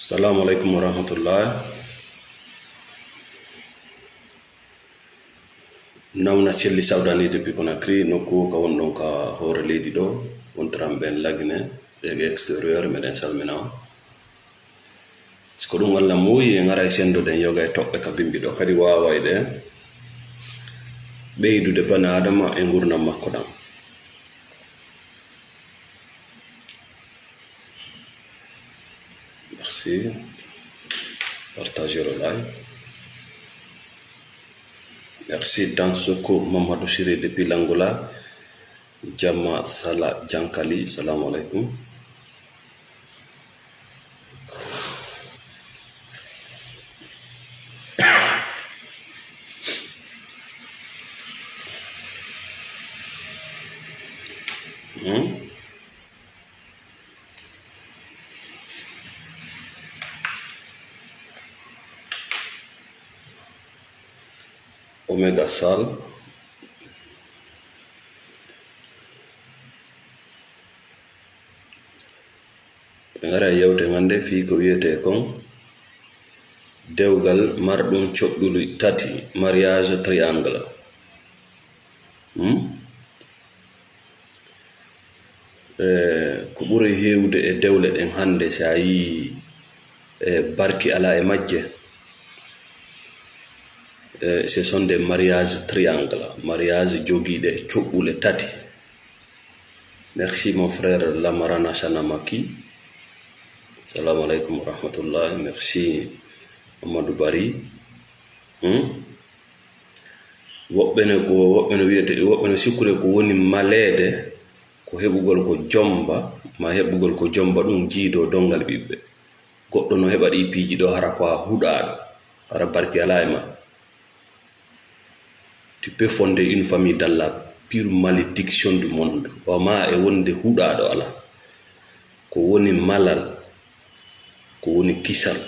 Assalamualaikum warahmatullahi. Nawna selli sawdani depuis Conakry nokku ka wondon ka hore leydi ɗo wontaran ɓen lagne ɓe extérieur meɗen salmina ko ɗum Allah muuyi en ara e sendoden yoga e toɓɓe ka bimbi ɗo kadi wawa e ɗe ɓeydude bana adama e gurnam makko ɗam. Merci. Partagez le live. Merci Dansoko Mamadou Siré depuis l'Angola. Jama Sala Jankali, salam alaikum. Omega Sal. Ngara yewte ngande fi ko wiyete kon dewgal marɗum coɓɓulu tati, mariage triangle. Ko ɓuri hewde e dewle ɗen hande sa yi barki ala e majje, ce sont des mariages triangles, mariage jogiɗe coɓɓule tati. Merci mon frère Lamarana Chanamaki. Salam alaikum wa rahmatullah. Merci Amadou Bari. Woɓɓe no sikkure ko woni malede ko heɓugol ko jomba, ma heɓugol ko jomba ɗum jiido dongal ɓiɓɓe. Goɗɗo no heɓa ɗi piiji ɗo hara ko a huɗaɗo, hara barki ala e ma. Tu peux fonder une famille dans la pure malédiction du monde. Wama e wonde huɗaɗo ala. Ko woni malal, ko woni kisal.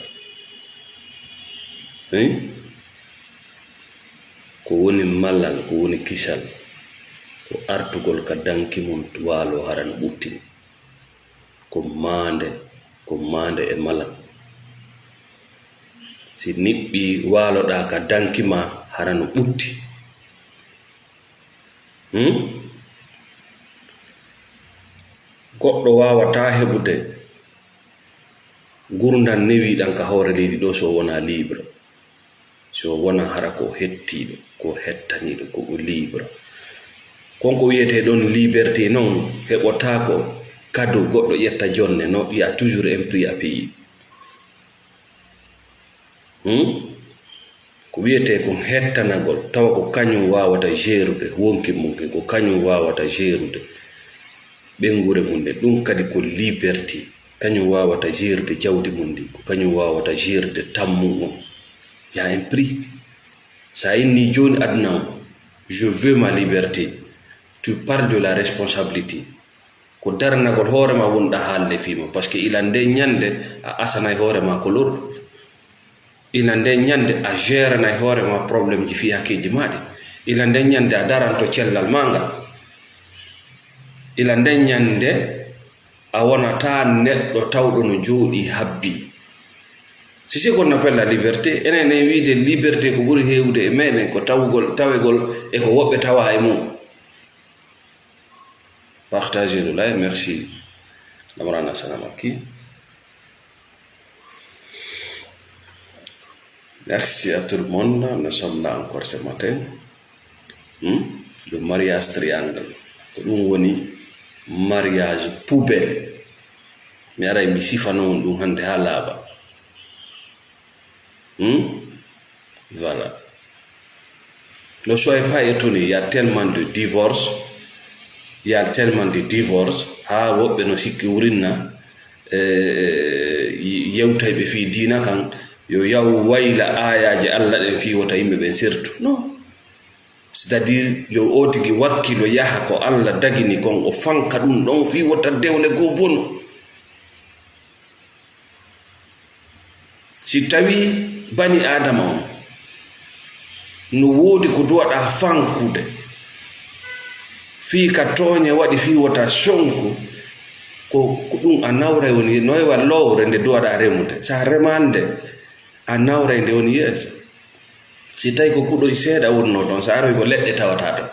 Ko woni malal, ko woni kisal. Ko artugol ka danki mum walo haran ɓuttini. Ko mande e malal. Si niɓɓi waloɗa ka danki ma haran ɓutti. Goɗɗo wawata heɓude gurdam newiɗan ka hawre leydi ɗo so wona libre, so wona hara ko hettiɗo, ko hettaniɗo, ko libre. Konko wiyete ɗon liberté non heɓotako cadeau goɗɗo ƴetta jonne, non, il y a toujours un prix à payer. Ko wiyete ko hettanagol tawa ko kañum wawata gérude wonki munki, ko kañum wawata gérude ɓengure mum nde, ɗum kadi ko liberté. Kañum wawata gérude jawdi mum ndi, ko kañum wawata gérude tammum on. Y a un prix. Sa inni joni aduna je veux ma liberté, tu parles de la responsabilité. Ko daranagol hoorema wonɗa haalde fima, par ce que ila nde ñande a asanay hoorema ko lorɗu. Ila nde ñande a géranay hoorema probléme ji fi hakkeji maɗi. Ila nde ñande a daranto cellal mangal. Ila nde ñande a wonata neɗɗo tawɗo no jooɗi habbi. C'est ce qu'on appelle la liberté. Enen en wiide liberté ko ɓuri hewde e meɗen ko tawegol e ko woɓɓe tawa e mum. Partagez le live. Merci Lamarana Sanamaki. Merci à tout le monde. Nous sommes là encore ce matin. Le mariage triangle. Ko ɗum woni mariage poubelle. Mi ara mi sifano ɗum hande ha laaɓa. Voilà. Ne soyez pas étonnés, il y a tellement de divorces. Il y a tellement de divorces. Ha woɓɓe no sikki wurinna yewtayɓe fi diina kan yo yaw wayla ayaji Allah ɗen fi wota yimɓe ɓen sertu. Non. C'est-à-dire yo o tigi wakkilo yaha ko Allah dagini kon o fanka ɗum ɗon fi wota dewle goo bono. Si tawi bani adama on no woodi ko duwaɗa fankude fi ka toñe waɗi fi wota sonku ko ɗum a nawray woni noy wa lowre nde duwaɗa remude sa remande a nawray nde woni yeeso si tawi ko kuɗoy seeɗa wonno toon sa aroy ko leɗɗe tawata ton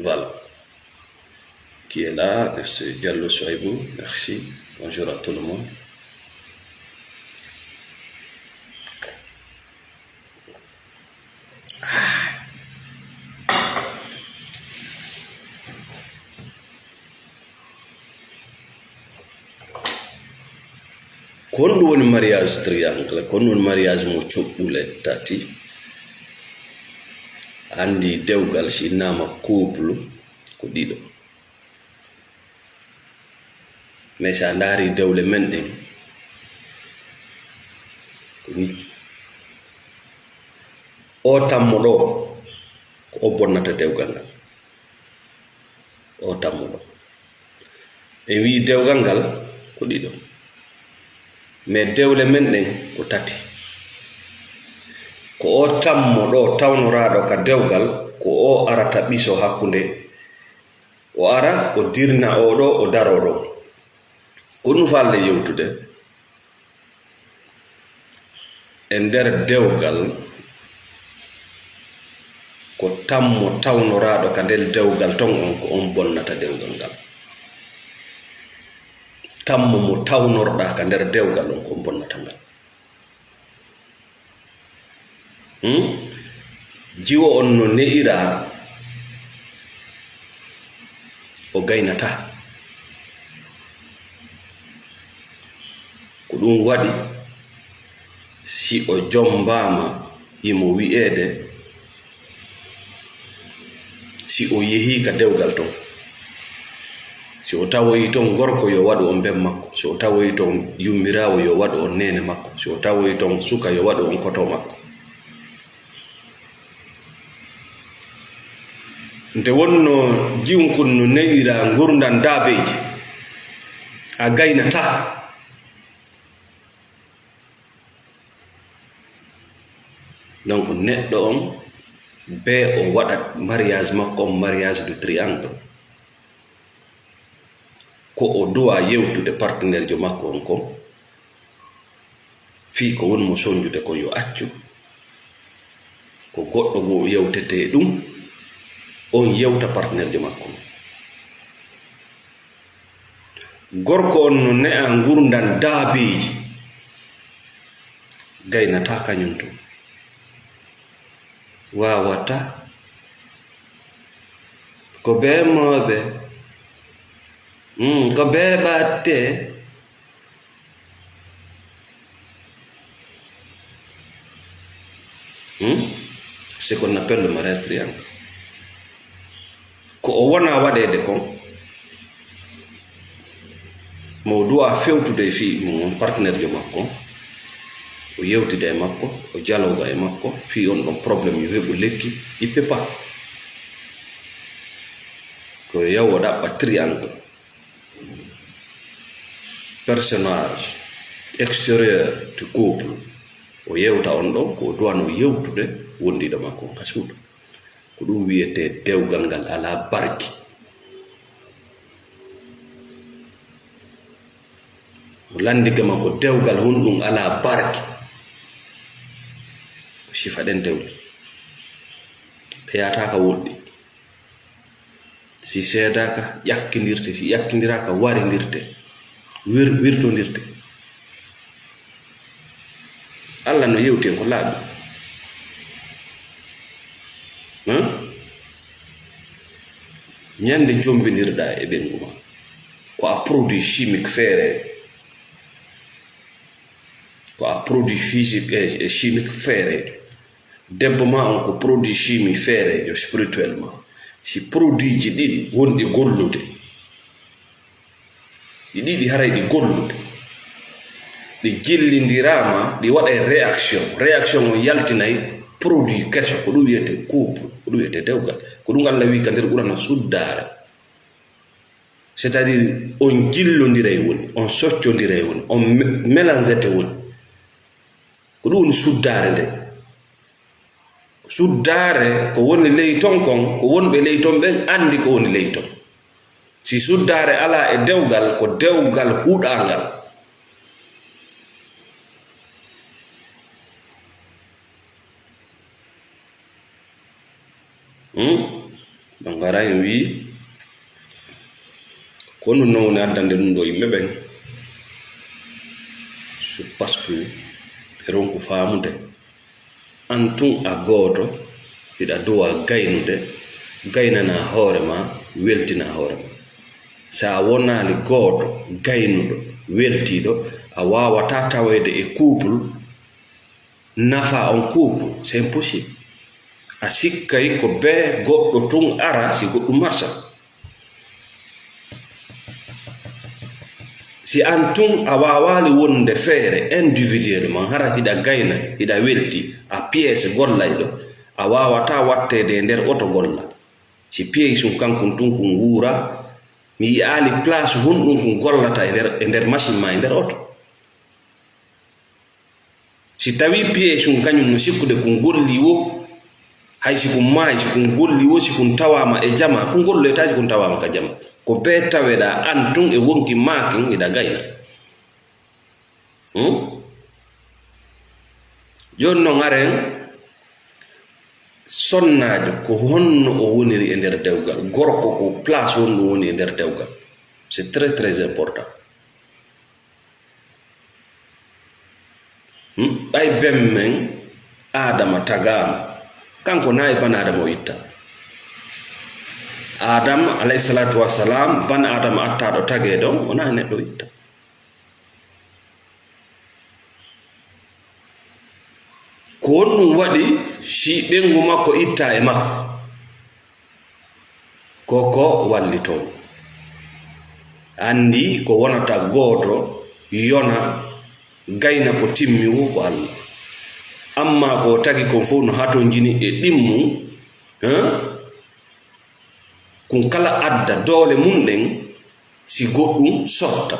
voilà qui est là merci Diallo Souaibou merci bonjour à tout le monde. Kon woni mariage triangle kon woni mariage mo coɓɓule tati andi dewgal si nama couple ko ɗiɗo mais sa ndaari dewle men ɗen ko ni o tammo ɗo ko o bonnata dewgal ngal o tammo ɗo e wi dewgal ngal ko ɗiɗo mais dewle men ɗen ko tati ko o tammo ɗo tawnoraɗo ka dewgal ko o arata ɓiso hakkunde o ara o dirna oɗo o daro ɗo ko ɗum falle yewtude e nder dewgal ko tammo tawnoraɗo ka nder dewgal ton on ko on bonnata dewgal ngal tammo mo tawnorɗa ka nder dewgal on ko on bonnata ngal jiwo on no ne'ira o gaynata ko ɗum waɗi si o jombama yimo wi'ede si o yehi ka dewgal ton si o tawoyi ton gorko yo waɗu on ben makko si o tawoyi ton yummirawo yo waɗu on nene makko si o tawoyi ton suka yo waɗu on koto makko nde wonno jiwnkon no newira gurdan daabeji a gaynata donc neɗɗo on be o waɗat mariage makko on mariage de triangle ko o duwa yewtude partenaire jo makko on kon fi ko wonmo soñjude ko yo accu ko goɗɗo go yewtete ɗum on yewta partenaire jo makko gorko on no ne'a gurdan daabeji gaynata kañum to wawata ko bemoɓe ko beɓatte c'est qu'on appelle le mariage triangle ko o wona waɗede kon mo duwa fewtude fi mum partenaire jo makko o yewtide e makko o jaloga e makko fi on ɗon probléme yo heɓu lekki il peut pas ko yawo ɗaɓɓa triangle personnage extérieur du couple o yewta on ɗon ko duwano yewtude wondiɗo makko ka suudu ko ɗum wiyete dewgal ngal ala barki o landike makko dewgal honɗum ala barki ko sifa ɗen dewle ɓe yataka woɗɗi si seedaka ƴakkidirte si ƴakkidiraka warindirte wirtodirte Allah no yewti ko laaɓi ñande jombindirɗa e ɓengu ma ko a produit chimique feere ko a produit physique et chimique feere debbo ma on ko produit chimique feere yo spirituellement si produit ji ɗiɗi wonɗi gollude ɗi ɗiɗi haray ɗi gollude ɗi jillindirama ɗi waɗa réaction o yaltinayi produit keso ko ɗum wiyete couple ko ɗum wiyete dewgal ko ɗum Allah wi ka nder ɓurana suddare c'est à dire on jillodiray woni on soccodiray woni on mélangete woni ko ɗum woni suddare nde suddare ko woni ley ton kon ko wonɓe ley ton ɓen andi ko woni ley ton si suddare ala e dewgal ko dewgal huɗangal. Donc ara en wi ko no nowne addande ɗum ɗo yimɓe ɓen so par ce que ɓe ronko faamude an tun a gooto hiɗa dowa gaynude gaynana hoore ma weltina hoore ma. sa wonali gooto gaynuɗo weltiɗo a wawata tawede e couple nafa on couple, c'est impossible. a sikkay ko be goɗɗo tun ara si goɗɗum marsa. si an tun a wawali wonde feere individuellement hara hiɗa gayna hiɗa welti a pièce gollayɗo a wawata wattede nder oto golla. si pièce um kankum tun kun wuura mi yi'ali place hunɗum kun gollata e nder machine ma e nder oto. si tawi pièce um kañum no sikkude kun golli wo hay si kun maayi si kun golli wo si kun tawama e jama kun golloyta si kun tawama ka jama ko be taweɗa an tun e wonki makin iɗa gayna. joni noon aren sonnajo ko honno o woniri e nder dewgal gorko ko place honno woni e nder dewgal, c'est très très important. ɓay bem men adama tagama kanko na e ban adama o itta. adama alayhi salatu wassalam ban adama attaɗo tage ɗon wona neɗɗo itta. ko honɗum waɗi si ɓengu makko itta e makko koko wallito andi ko wonata gooto yona gayna ko timmiwo ko Allah. amma ko tagi kon fof no hato jini e ɗimmu kun kala adda doole mum ɗen si goɗɗum sotta.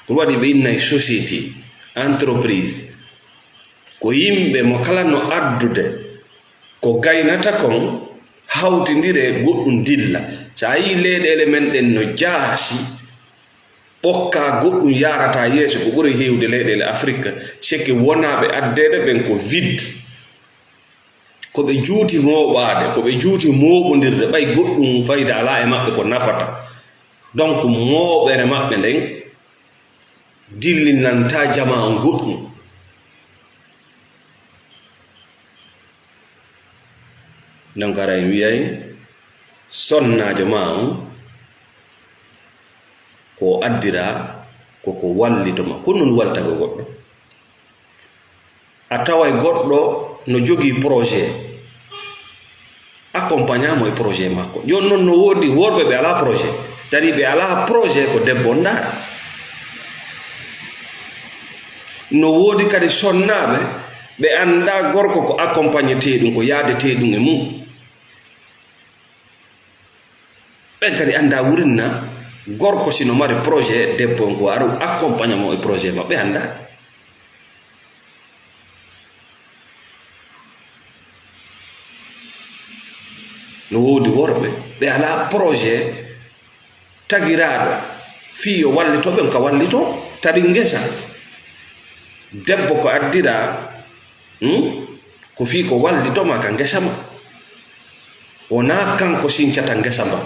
ko waɗi ɓe innay société entreprise ko yimɓe mo kala no addude ko gaynata kon hawtindire goɗɗum dilla. sa yi leyɗele men ɗen no jaasi ɓokka goɗɗum yarata yeeso ko ɓuri hewde leyɗele afrique seke wonaɓe addede ɓen ko vide ko ɓe juuti moɓade ko ɓe juuti moɓodirde ɓay goɗɗum fayda ala e maɓɓe ko nafata. donc moɓere maɓɓe nden dillinanta jama on goɗɗum. donc ara en wiyay sonnajo ma on ko addira koko wallitoma ko non waltago goɗɗo. a taway goɗɗo no jogii projet accompagnamo e projet makko. joni noon no wodi worɓe ɓe ala projet tari ɓe ala projet ko debbo ndaara. no wodi kadi sonnaɓe ɓe anda gorko ko accompagne teɗum ko yaadeteɗum e mum. ɓen kadi anda wurinna gorko sino mari projet debbo ko aru accompagne mo e projet maɓɓe anda. no wodi worɓe ɓe ala projet tagiraɗo fiyo wallito ɓen ka wallito tadi ngesa debbo ko addira ko fi ko wallitoma ka ngesa ma wona kanko sincata ngesa ma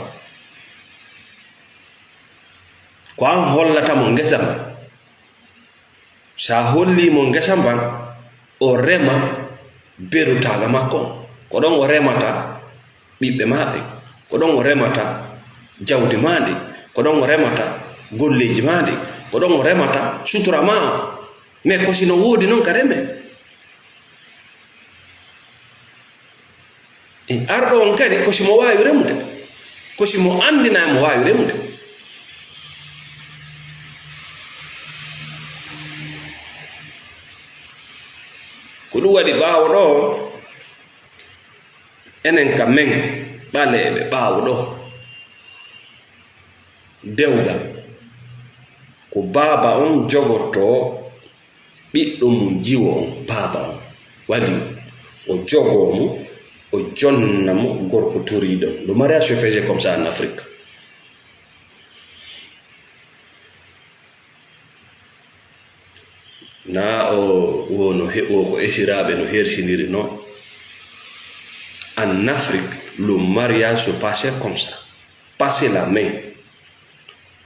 ko an hollatamo ngesa ma. sa hollimo ngesa mban o rema berutaga makko ko ɗon o remata ɓiɓɓe maɓe ko ɗon o remata jawdi maɗi ko ɗon o remata golleji maɗi ko ɗon o remata sutura ma. mais ko sino wodi noon ka reme arɗo on kadi ko simo wawi remude ko simo andina mo wawi remude. ko ɗum waɗi ɓaawo ɗo enen ka men ɓaleɓe ɓaawo ɗo dewgal ko baaba on jogoto ɓiɗɗo mum jiwo on baaba on wali o jogomo o jonnamo gorko toriɗon. le mariage se faisait comme ça en Afrique. na o no ko esiraɓe no hersiniri non. En Afrique, le mariage se passait comme ça. Passer la main.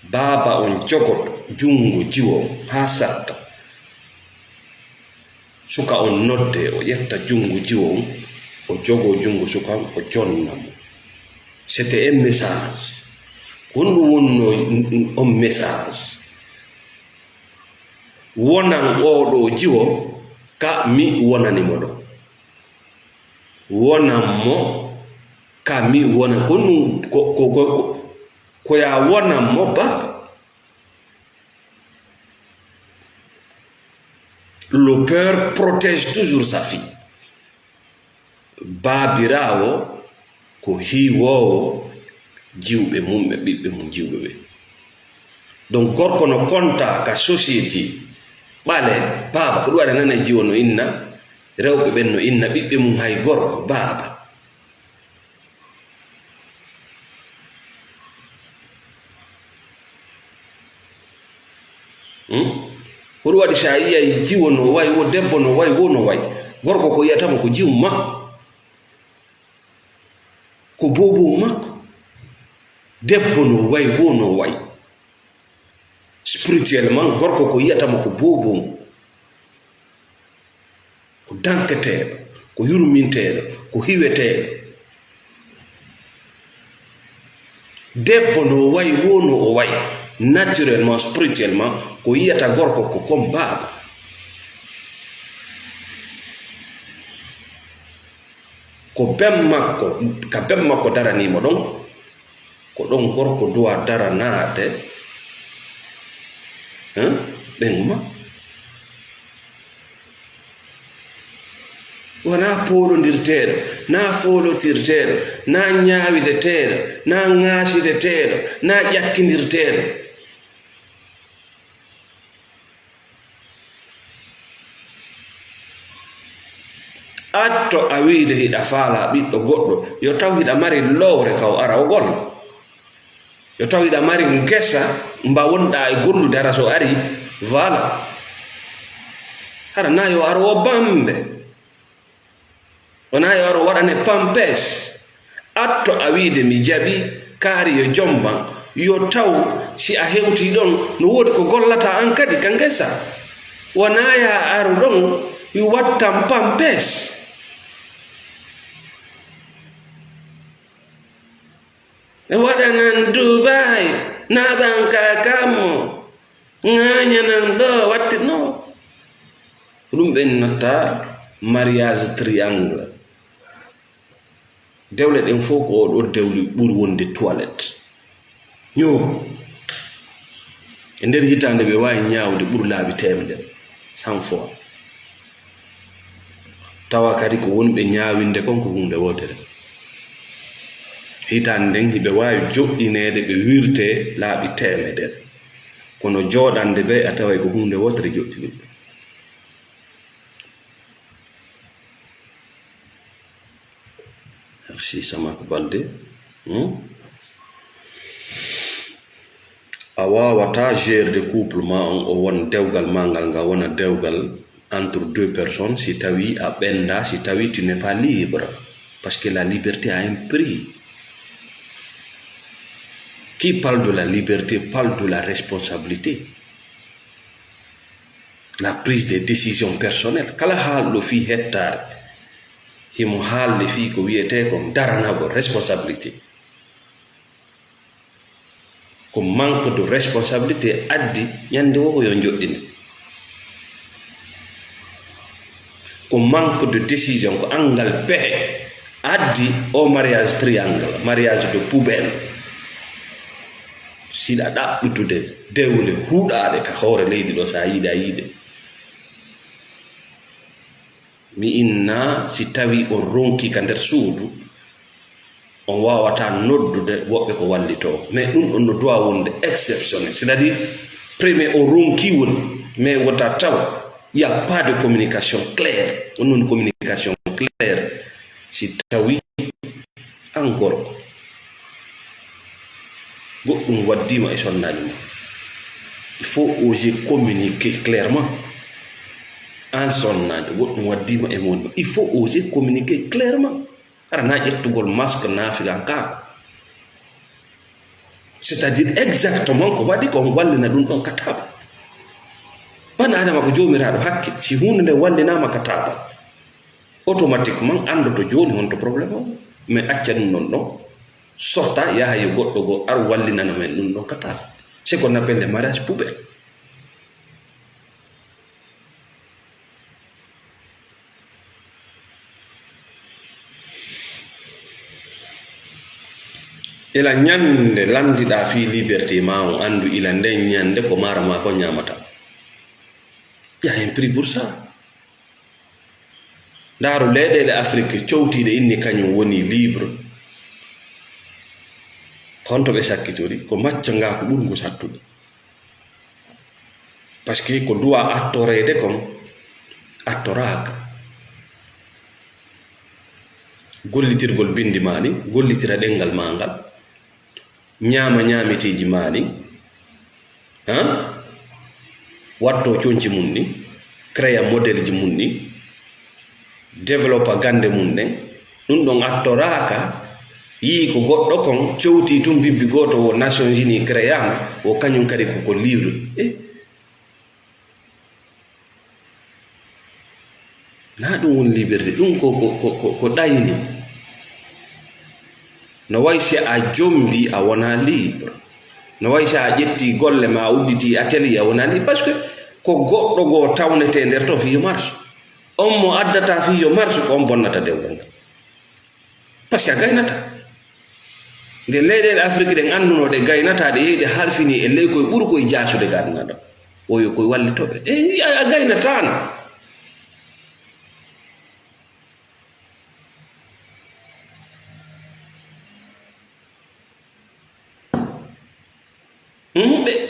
Baba on jogot jungo jiwo ha satta. Suka on nodde o yetta jungo jiwo o jogo jungo suka o jonnamo. C'était un message. Kono wonno un message. Wonan oɗo jiwo ka mi wonani moɗo. Wonamo ka mi wona ko ya wonamo ba. Le père protège toujours sa fille. Babirawo ko hiwowo jiwɓe mum ɓe ɓiɓɓe mum jiwɓe ɓe. Donc gorko no konta ka société ɓale baba ko ɗum waɗa nana jiwo no inna rewɓe ɓen no inna ɓiɓɓe mum hay gorko baba. Ko ɗum waɗi sa yiyay jiwo no way wo debbo no way wo no way gorko ko yiyatamo ko jiwu makko ko bobo makko. Debbo no way wo no way spirituellement gorko ko yiyatamo ko bobo ko danketeɗo ko yurminteɗo ko hiweteɗo. Debbo no way wo no o way naturellement spirituellement ko yiyata gorko ko comme baba. Ko bem makko ka bem makko daranimo ɗon ko ɗon gorko dowa daranade ɓengu makko. Wona poɗodirteɗo na folotirteɗo na ñawideteɗo na ŋaasideteɗo na ƴakkidirteɗo. Atto a wiide hiɗa faala ɓiɗɗo goɗɗo yo taw hiɗa mari lowre kaw ara o golla, yo taw hiɗa mari ngesa mba wonɗa e gollude ara so ari vala hara na yo aro o bambe wona yo aro waɗane pampes. Atto a wiide mi jaɓi kaari yo jomban yo taw si a hewti ɗon no woodi ko gollata an kadi ka ngesa wona ya aru ɗon yo wattan pampes. Waɗanan Dubai naɗan kakamo ŋañanan ɗo watti no ɗum ɓennata mariage triangle. Dewle ɗen fof ko oɗo dewli ɓuri wonde toilette ñoogo e nder hitande ɓe wawi ñawde ɓuri laabi temedere 100 fois. Tawa kadi ko wonɓe ñawinde kon ko hunde wotere. Hitande nden hiɓe wawi joɗɗinede ɓe wirte laabi temedere kono joɗande ɓe a taway ko hunde wotere joɗɗiniɓe. Merci Samako Balde. A wawata gerde couple ma on o won dewgal ma ngal nga wona dewgal entre deux personnes si tawi a ɓenda, si tawi tu n'es pas libre, parce que la liberté a un prix. Qui parle de la liberté parle de la responsabilité, la prise de décisions personnelles. Kala haalɗo fi hettare himo haalde fi ko wiyete ko daranago responsabilité. Ko manque de responsabilité addi ñande wo yo joɗɗine. Ko manque de décision ko angal pehe addi o mariage triangle, mariage de poubelle. Siɗa ɗaɓɓitude dewle huuɗaɗe ka hoore leydi ɗo sa yiide a yiide. Mi inna si tawi on ronki ka nder suudu on wawata noddude woɓɓe ko wallito, mais ɗum ɗon no dowa wonde exceptionnel, c'est à dire premier on ronki woni mais wota taw y a pas de communication claire. On non communication claire si tawi an gorko goɗɗum waddima e sonnani ma, il faut oser communiquer clairement. an sonnade goɗɗum waddima e muɗum il faut oser communiquer clairement ara na ƴettugol masque naafigan kaako c'est à dire exactement ko waɗi kon wallina ɗum ɗon ka taaba ban adama ko jomiraɗo hakke si hunde nde wallinama ka taaba automatiquement andoto joni honto probléme o mais acca ɗum ɗon ɗon sorta yaha yo goɗɗo go ar wallinana men ɗum ɗon ka taaba c'est qu'on appelle les mariages poubelles. ila ñande landiɗa fi liberté ma on andu ila nden ñande ko mara ma ko ñamata ya un prix pour ça ndaru leyɗele afrique cowtiɗe inni kañum woni libre honto ɓe sakkitori ko macca nga ko ɓurngu sattude par ce que ko duwa attorede kon attoraka gollitirgol bindi mani gollitira ɗengal ma ngal ñaama ñaamitiji mani watto conci mun ni créa modèle ji mun ni développa gande mun ɗen ɗum ɗon attoraka yi ko goɗɗo kon cowti tum bibbi goto wo Nations Unies créama wo kañum kadi koko livre na ɗum woni liberté ɗum ko ɗayni no way si a jombi a wona libre no way si a ƴetti golle ma a udditi atelier a wona libre parce que ko goɗɗo go tawnete nder to fiyo marche on mo addata fiyo marche ko on bonnata dewgal ngal parce que a gaynata nde leyɗele afrique ɗen andunoɗe gaynata ɗe yehi ɗe halfini e ley koye ɓuri koye jaasude gadanaɗo oyo koye wallitoɓe a gaynatano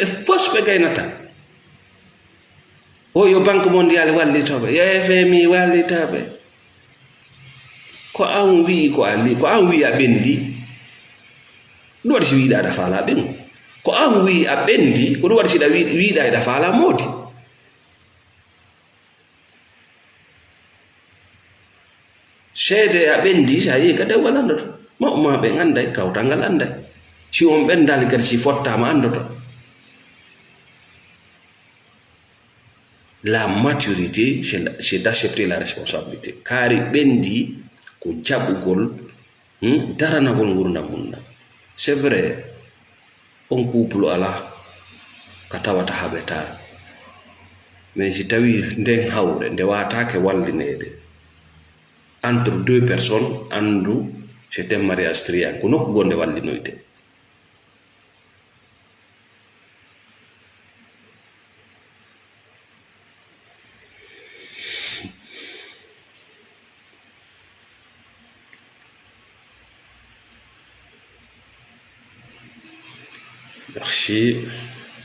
ɓe fos ɓe gaynata oyo banque mondiale wallitoɓe yo FMI wallitoɓe ko an wi ko an wi a ɓendi ɗum waɗi si wiiɗa aɗa faala ɓengu ko an wi a ɓendi ko ɗum waɗi siɗa wiiɗa eɗa faala moodi seede a ɓendi sa yehi ka dewgal andoto ma ɓe anday kawtangal anday si on ɓendali kadi si fottama andoto la maturité c'est d'accepter la responsabilité kaari ɓendi ko jaɓugol daranagol gurdam mum c'est vrai on couple ala ka tawata haɓeta mais si tawi nden hawre nde watake wallinede entre deux personnes andu c'est un mariage triangle ko nokku gonde wallinoyte merci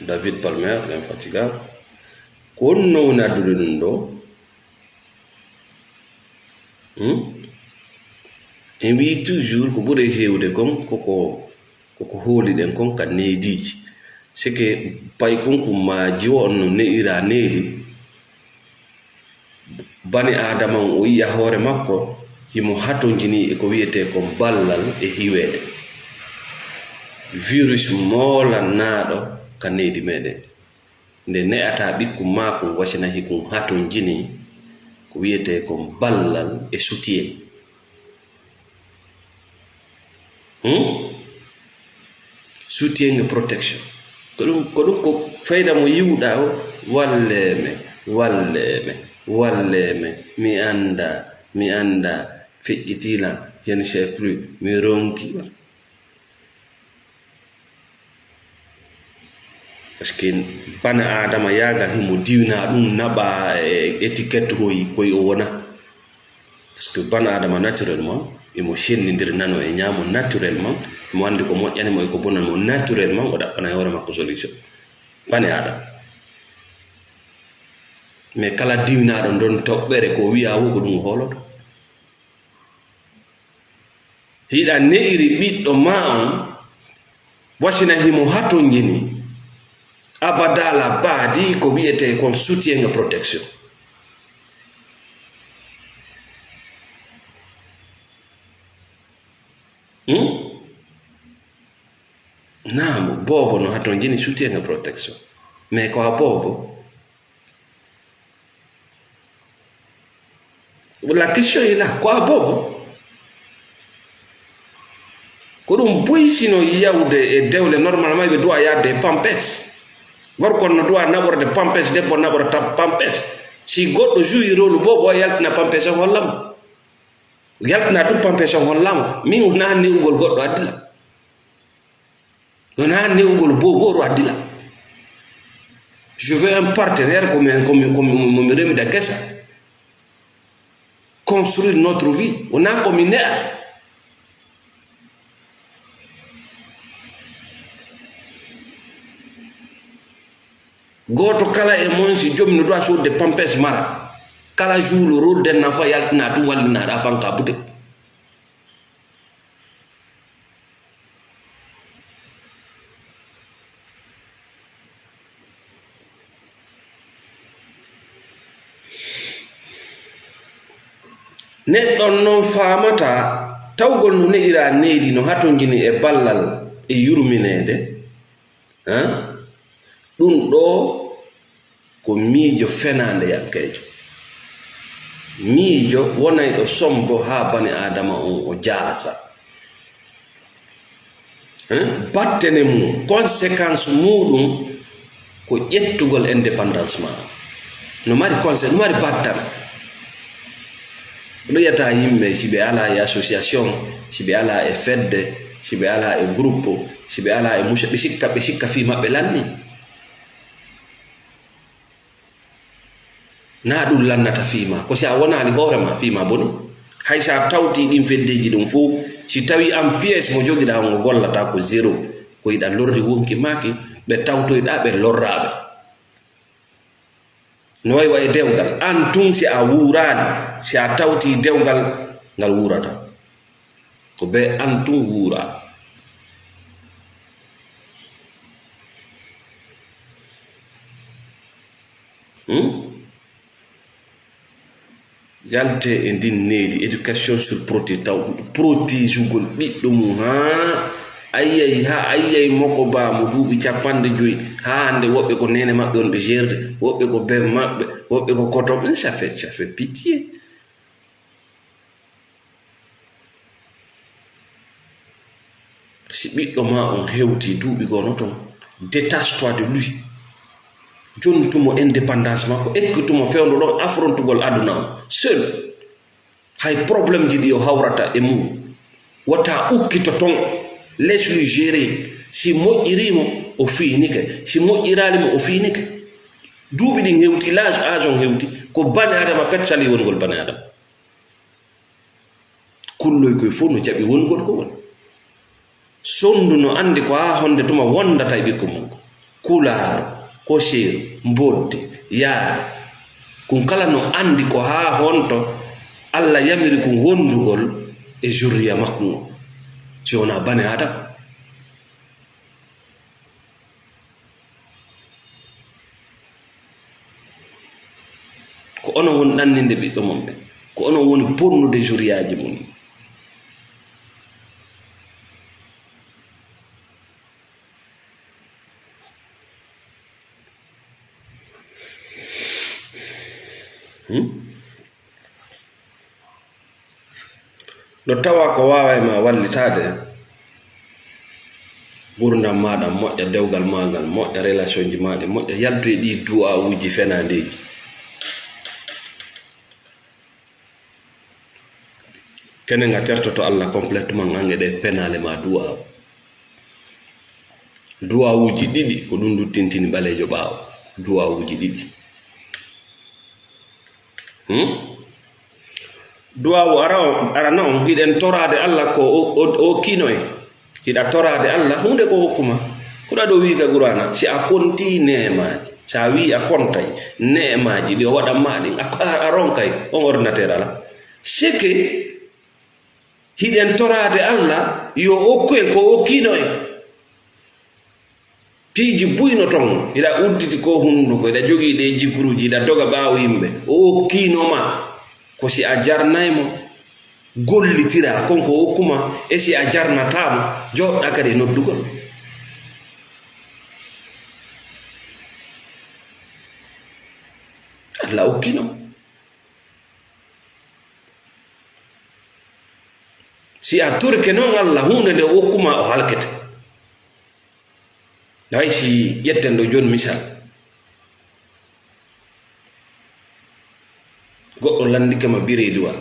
David Palmer l'infatigable ko no woni addude ɗum ɗo en wi toujours ko ɓuuri hewde kon koko hooliɗen kon ka neediji c'est que pay konko maaji o on no ne'ira needi bani adama o yiya hoore makko himo hatojini e ko wiyete ko ballal e hiwede virus moolannaɗo ka needi meɗen nde ne'ata ɓikkum makum wasina hikum hatojini ko wiyete ko ballal e soutien soutien e protection ko ɗum ko fayda mo yiwɗa o walleme mi anda feƴƴitila je ne sais plus mi ronki parce que bana adama yagal himo diwna ɗum naɓa étiquette koye o wona parce que bana adama naturellement imo sennidir nano e ñamo naturellement mo andi ko moƴƴanimo e ko bonanmo naturellement o ɗaɓɓana e hoore makko solution bane adama mais kala diwnaɗo don toɓɓere ko wiya wo ko ɗum holoto hiɗa ne'iri ɓiɗɗo ma on wasina himo hatojini abadala baadi ko wiyete kon soutien e protection bobo no haton jini soutien protection mais ko bobo la question est là ko bobo ko dum boy sino yawde e dewle normalement be doit ya des pampes gorko no doit naborde pampes debbo naborde pampes si goddo joui rôle bobo yaltina pampes hollam yaltina tum pampes hollam min wona ni ugol goddo adila wona ni ugol bobo ro adila je veux un partenaire comme me remet de kessa construire notre vie on a combiné goto kala e mon si jom no do so de pampes mara kala jour le rôle d'un enfant yaltina tu walina da fan kabude neɗɗon non famata tawgol no neɗira needi no haton jini e ballal e yurminede ɗum ɗo ko miijo fenande yankejo miijo wonay ɗo sombo ha bani adama on o jaasa battene mum conséquence muɗum ko ƴettugol indépendance ma no mari conséquence no mari battane ɗo yata yimɓe si ɓe ala e association si ɓe ala e fedde si ɓe ala e groupe si ɓe ala e musa ɓe sikka fi maɓɓe lanni na ɗum lannata fima ko si a wonani hoorema fima boni hay sa tawti ɗin feddeji ɗum fo si tawi en pièce mo joguiɗa ngo gollata ko zéro ko yiɗa lorri wonki maki ɓe tawtoyɗa ɓe lorraɓe no way e dewgal an tun si a wurani si a tawti dewgal ngal wurata ko be an tun wura yalte e ndin needi éducation sur protégugol ɓiɗɗo mum ha ayyay moko ba mo duuɓi 50 ha hande woɓɓe ko nene maɓɓe on ɓe gerde woɓɓe ko be maɓɓe woɓɓe ko kotoɓe ça fait pitié si ɓiɗɗo ma on hewti duuɓi gono ton détache toi de lui jontumo indépendance makko ekkitumo fewndo ɗon affrontugol aduna o seul hay probléme ji ɗi o hawrata e mum wata ukkito ton laisse lui gérer si moƴƴirimo o fiinike si moƴƴiralimo o fiinike duuɓi ɗin hewti l'âge on hewti ko bane adama pet sali wongol bane adama kulloy koye fof no jaɓi wongol ko woni sondu no andi ko ha honde tuma wondata e ɓikko mum ko kulaaro koseeru mbodde yaar kun kala no andi ko ha honto Allah yamiri kun wondugol e jurriya makko ngo si wona bane adam ko onon woni ɗanninde ɓiɗɗo mon ɓe ko onon woni bonnude jurriyaji mum no tawa ko wawa ma wallitade gurdam maɗa moƴƴa dewgal magal moƴƴa relation ji maɗa moƴƴa yaltu e ɗi du'a uji fenandeji kene nga tertoto Allah complètement ange ɗe penale ma du'a uji ɗiɗi ko ɗum duttintini ɓalejo ɓawo du'a uji ɗiɗi duwawu arana on hiɗen torade Allah ko o kino en hiɗa torade Allah hunde ko hokkuma kuɗa ɗo wi ka Qur'ana si a konti nemaji sa wi a kontay nemaji ɗi o waɗanma ɗin a ronkay on ordinateur ala seke hiɗen torade Allah yo okku en ko o kino en piiji buyno ton hiɗa udditi ko hunduko hiɗa jogii ɗe jikuruji hiɗa doga ɓaawo yimɓe o okkinoma ko si a jarnaymo gollitira konko hokkuma e si a jarnatamo joɗɗa kadi noddugol Allah okkino. Si a turke non Allah hunde nde wokkuma o halkete. Hay si yetten do jon misal goɗɗo landike ma birediwal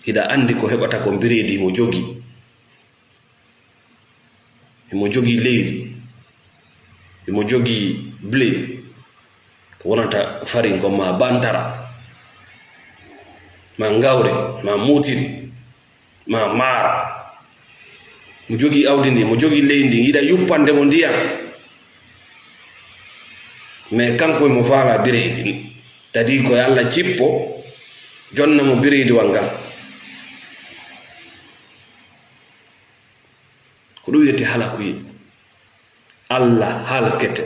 hiɗa andi ko heɓata ko biredi mo jogi leydi mo jogi blé ko wonata farin ko ma bantara ma ngawre ma mutiri ma mara mo jogi awdi ndi mo jogi leydi yiɗa yuppande mo ndiyam mais kanko mo faala biredi tadi ko Allah cippo jonna mo biredi wangal ko ɗum wiyete halakuyi Allah halkete.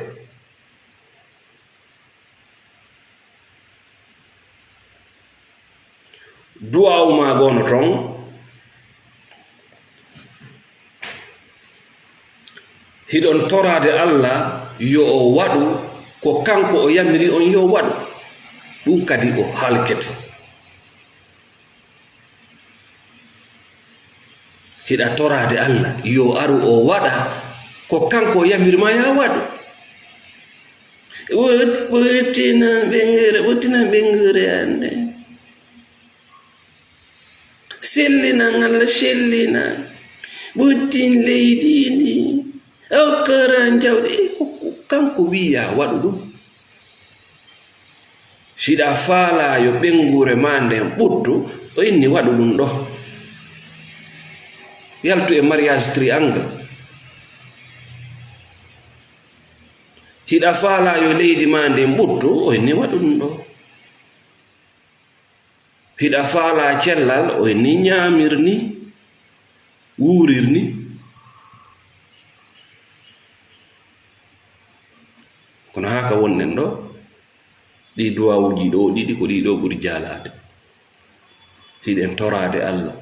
Du'awu ma gono ton hiɗon torade Allah yo o waɗu ko kanko o yamiri on yo waɗu ɗum kadi o halkete. Hiɗa torade Allah yo aru o waɗa ko kanko yamirma ya waɗu. Wottina ɓengere ande sellina Allah sellina ɓuttin leydi ndi okkaran jawdi ko kanko wiya waɗu ɗum. Siɗa faala yo ɓengure ma nden ɓuttu o inni waɗu ɗum ɗo yaltu e mariage triangle. Hiɗa faala yo leydi ma nden ɓuttu o inni waɗu ɗum ɗo. Hiɗa faala cellal o inni ñaamirni wuurirni. Kono haka wonnen ɗo ɗi duwawuji ɗo ɗiɗi ko ɗiɗo ɓuri jalade. Hiɗen torade Allah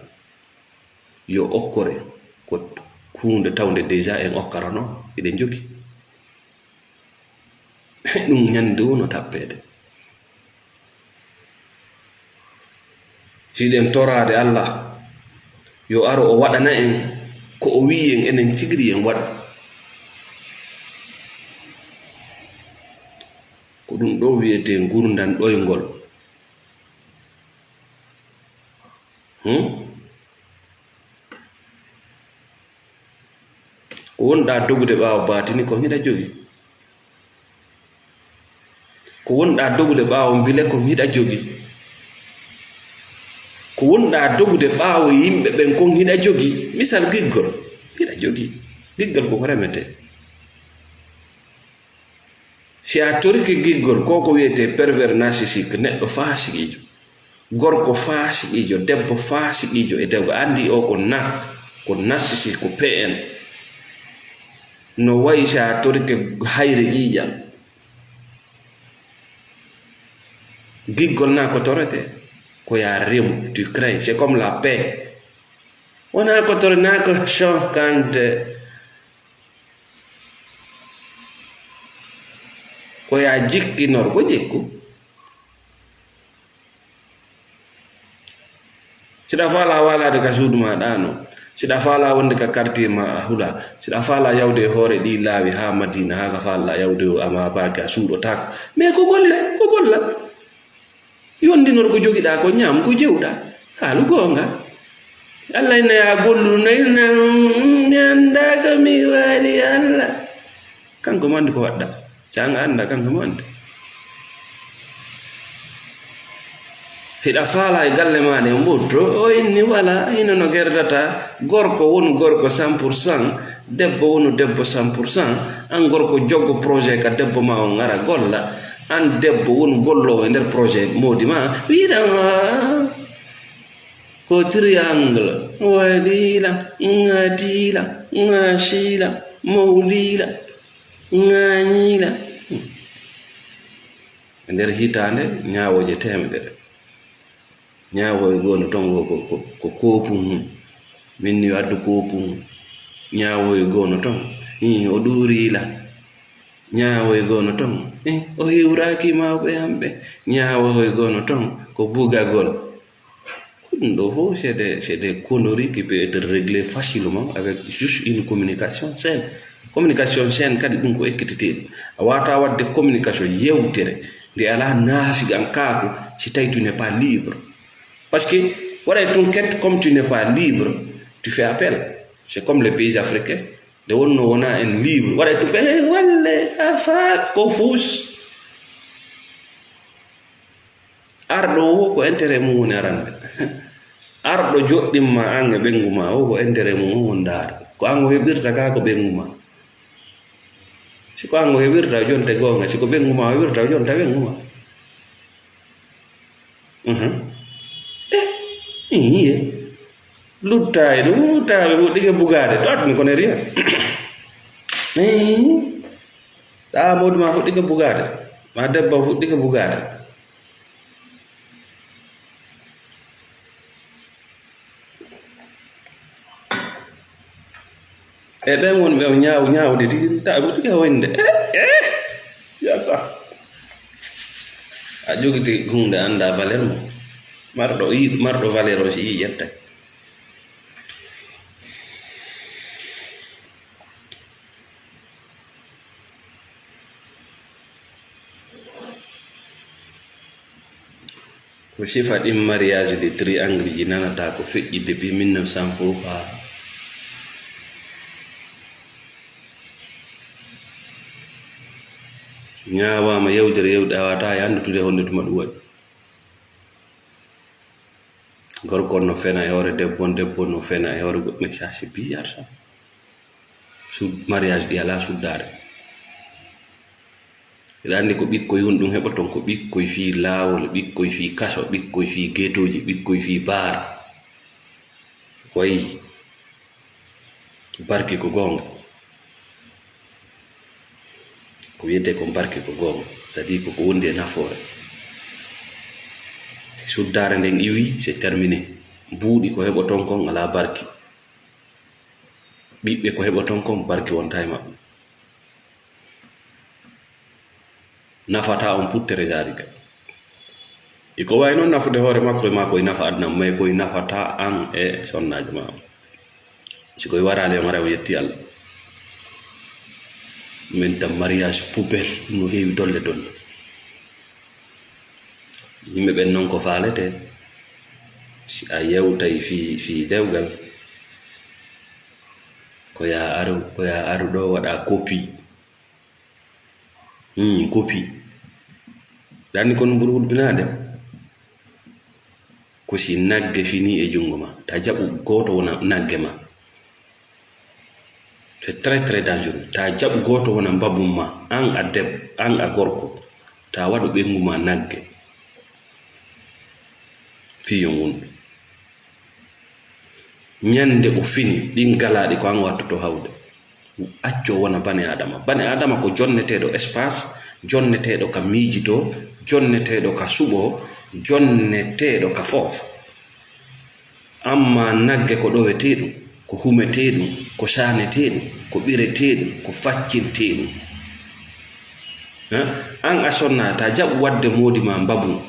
yo okkore ko hunde tawde déjà en okkarano eɗen jogi. Ɗum ñande wono tappede. Hiɗen torade Allah yo aro o waɗana en ko o wi en enen tigiri en waɗu. Ko ɗum ɗo wiyete gurdan ɗoygol. Ko wonɗa dogude ɓaawo batini ko hiɗa jogi. Ko wonɗa dogude ɓaawo bile ko hiɗa jogi. Ko wonɗa dogude ɓaawo yimɓe ɓen kon hiɗa jogi. Misal giggol hiɗa jogi. Giggol ko remete. Si a torike giggol ko wiyete pervers narcissique neɗɗo fasiqijo. Gorko fasiqijo, debbo fasiqijo e debbo andi o ko nak ko narcissique ko PN. No wayi sa torike hayre ƴiƴam. Giggol na ko torete ko ya remu tu crains, c'est comme la paix. Wona ko tore na ko choquante ko ya jikkinor ko jikku. Siɗa faala walade ka suudu ma ɗano, siɗa faala wonde ka quartier ma a hula, siɗa faala yawde hoore ɗi laawi ha Madina ha ka faala yawde o ama baake a suuɗotako. Mais ko golla yondinor ko jogiɗa ko ñam ko jewɗa haalu gonga. Allah ina ya gollu nayna mi anda ka mi waali Allah kanko mandi ko waɗɗa janga anda kanko mandi. Hiɗa faala e galle maɗa e mbotto o inni wala ina no gerdata gorko wonu gorko 100%, debbo wonu debbo 100%. An gorko joggo projet ka debbo ma on ngara golla, an debbo wonu gollowo e nder projet modi ma wiɗan ko triangle waɗila ngatila ngashila mawlila nganyila e nder hitande ñawoje temedere. Ñaawo e gono ton ko kopu mum min ni addu kopum ñaawoy gono ton o ɗuuri la ñaawoy gono ton o hiwraki mawɓe hamɓe ñaawoy gono ton ko bugagol. Ɗum ɗo fof c'est des conneries qui peut être réglées facilement avec juste une communication saine. Communication saine kadi ɗum ko ekkititeɗum a wata wadde communication yewtere nde ala naafigan kaako si tawi tu n'es pas libre, parce que waɗay tun ket comme tu n'es pas libre tu fais appel. C'est comme les pays africains nde wonno wona en libre waɗay tun walle afat ko fus arɗo wo ko intérêt mum woni arande arɗo joɗɗinma an e ɓengu ma o ko intérêt mum won ndaara ko an o heɓirta ka ko ɓengu ma. Siko an o heɓirta jonte gonga, siko ɓengu ma o heɓirta jonta ɓengu ma. Iye luttayi ɗum taɓe fuɗɗike bugade to admi kone rien ɗa modi ma fuɗɗike bugade ma debba fuɗɗike bugade. E ɓen woni ɓe ñawde tigi taɓe fuɗɗike wonde yata a jogiti hunde anda valeur mo marɗo valeur o si yi ƴettay. ko sifa ɗin mariage de triangle ji nanata ko feƴƴi depuis 1900 fof ha ñaawama yewtere yewɗe a wata yandutude honde tuma ɗum waɗi. Gorko no fena e hoore debbo, debbo no fena e hoore goɗɗo. Mais ça c'est bizarre ça. Mariage ɗi ala suddare. Eɗa andi ko ɓikkoy woni ɗum heɓa ton ko ɓikkoy fi laawol, ɓikkoy fi kaso, ɓikkoy fi getoji, ɓikkoy fi baar. Wayi barki ko gonga ko wiyete ko barki ko gonga, c'est-à-dire ko wondi e nafoore. Suddare nden iwi c'est terminé. Buuɗi ko heɓoton kon ala barki, ɓiɓɓe ko heɓoton kon barki wonta e maɓɓe. Nafata on puttere jariga iko way noon nafude hoore makko e ma koye nafa adnam, mais koye nafata an e sonnajo ma. Si koye warale on ara o yetti Allah. Min tam mariage poubelle no heewi dolle dolle. Yimɓe ɓen noon ko faalete si a yewtay fi dewgal ko ya aru ɗo waɗa copie copie dani kon mburu hulbinade ko si nagge fini e jungo ma ta jaɓu goto wona nagge ma, c'est très très dangereux. Ta jaɓu goto wona mbabum ma an a gorko ta waɗu ɓengu ma nagge fiyo ngun ñande o fini ɗin galaɗi ko an wattoto hawde. Acco wona bane adama ko jonneteɗo espace, jonneteɗo ka miijito, jonneteɗo ka suɓo, jonneteɗo ka foof. Amma nagge ko ɗoweteɗum, ko humeteɗum, ko saneteɗum, ko ɓireteɗum, ko faccinteɗum. An a sonna ta jaɓu wadde modi ma mbabum,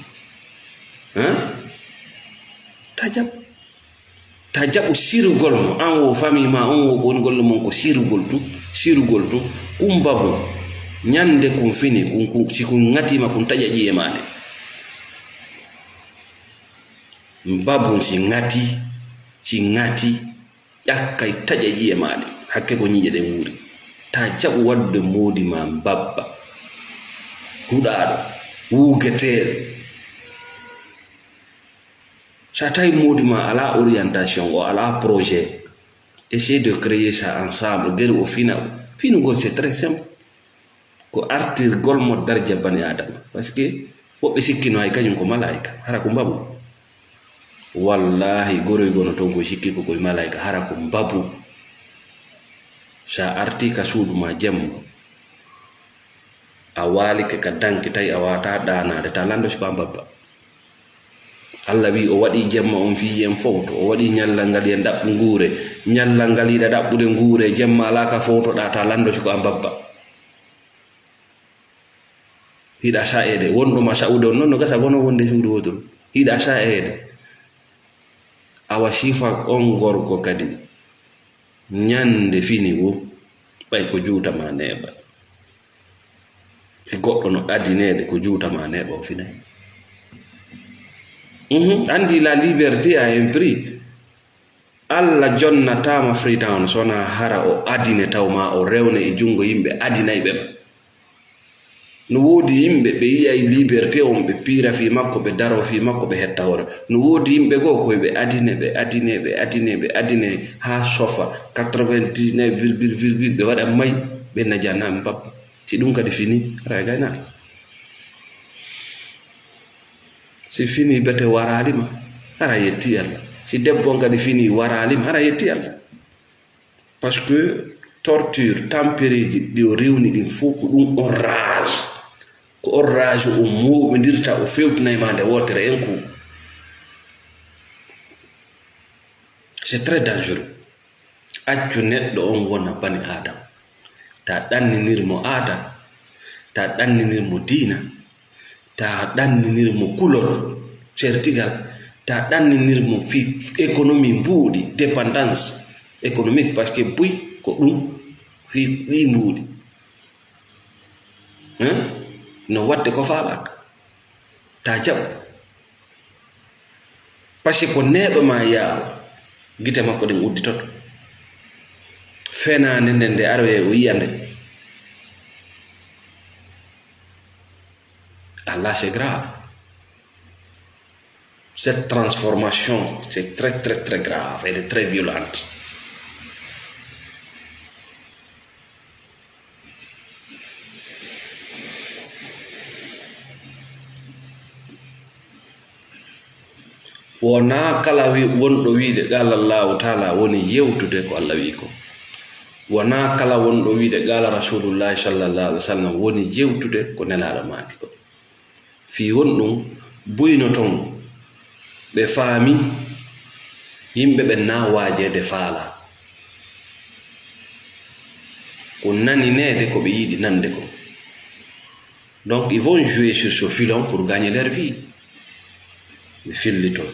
ta jaɓu sirugol mo an wo famille ma on wo woni golle mon ko sirugol tum kum babu ñande kum fini si kum ŋatima kum taƴa ƴiye maɗe. Babu si ŋati ƴakkay taƴa ƴiye maɗe hakke ko ñiƴe ɗen wuri. Ta jaɓu wadde modi ma babba huɗaɗo wugeteɗo. Sa tawi modi ma ala orientation o ala projet, essayer de créer ça ensemble gari o finugol c'est très simple ko artirgol mo darja bani adama, parce que woɓɓe sikkino hay kañum ko malaika hara ko mbabu. Wallahi goroy gono ton ko sikki ko koye malaika hara ko mbabu. Sa arti ka suudu ma jemma a walike ka danki tawi a wata ɗanade ta lando siko a mbabba. Allah wi o waɗi jemma on fi en fowto o waɗi ñallal ngal yen ɗaɓɓu nguure ñallal ngal yiɗa ɗaɓɓude nguure jemma alaka fowtoɗa ta landoto ko a babba hiɗa sa'ede wonɗoma sa'ude on noon no gasa wono wonde suudu wotol hiɗa sa'ede awa sifa on gorko kadi ñande fini wo ɓay ko juutama neeɓa si goɗɗo no adinede ko juutama neeɓa o finay andi la liberté a un prix Allah jonnatama Freetown sona hara o adine tawma o rewne e jungo yimɓe adinayɓe ma no woodi yimɓe ɓe yiyay liberté on ɓe piira fi makko ɓe daro fi makko ɓe hetta hoore no woodi yimɓe goo koye ɓe adine ha sofa 99,virgule ɓe waɗa may ɓe najanami babba si ɗum kadi fini ara gaynaka si fini bete waralima ara yetti Allah si debbo kadi fini waralima ara yetti Allah parce que torture tampereji ɗi o rewni ɗin fof ko ɗum on rage ko on rage o moɓodirta o fewtinayma nde wotere en coup c'est très dangereux accu neɗɗo on wona bani adam ta ɗanninirmo adam ta ɗanninirmo diina ta ɗanninirmo kulol certigal ta ɗanninirmo fi économie mbuuɗi dépendance économique parce que buy ko ɗum fi ɗi mbuuɗi no watte ko faaɓaka ta jaɓ parce que ko neeɓa ma yaawa gite makko ɗen udditoto fenande nden nde arwe o yiya nde Allah c'est grave cette transformation c'est très très très grave elle est très violente wona kala wonɗo wiide qala Allahu taala woni yewtude ko Allah wi ko wona kala wonɗo wiide qala rasulullahi sallallahu alaihi wasallam woni yewtude ko nelaɗo maaki ko fi wonɗum buyno ton ɓe faami yimɓe ɓe na waajede faala ko naninede ko ɓe yiɗi nande ko donc ils vont jouer sur ce filon pour gagner leur vie ɓe filli ton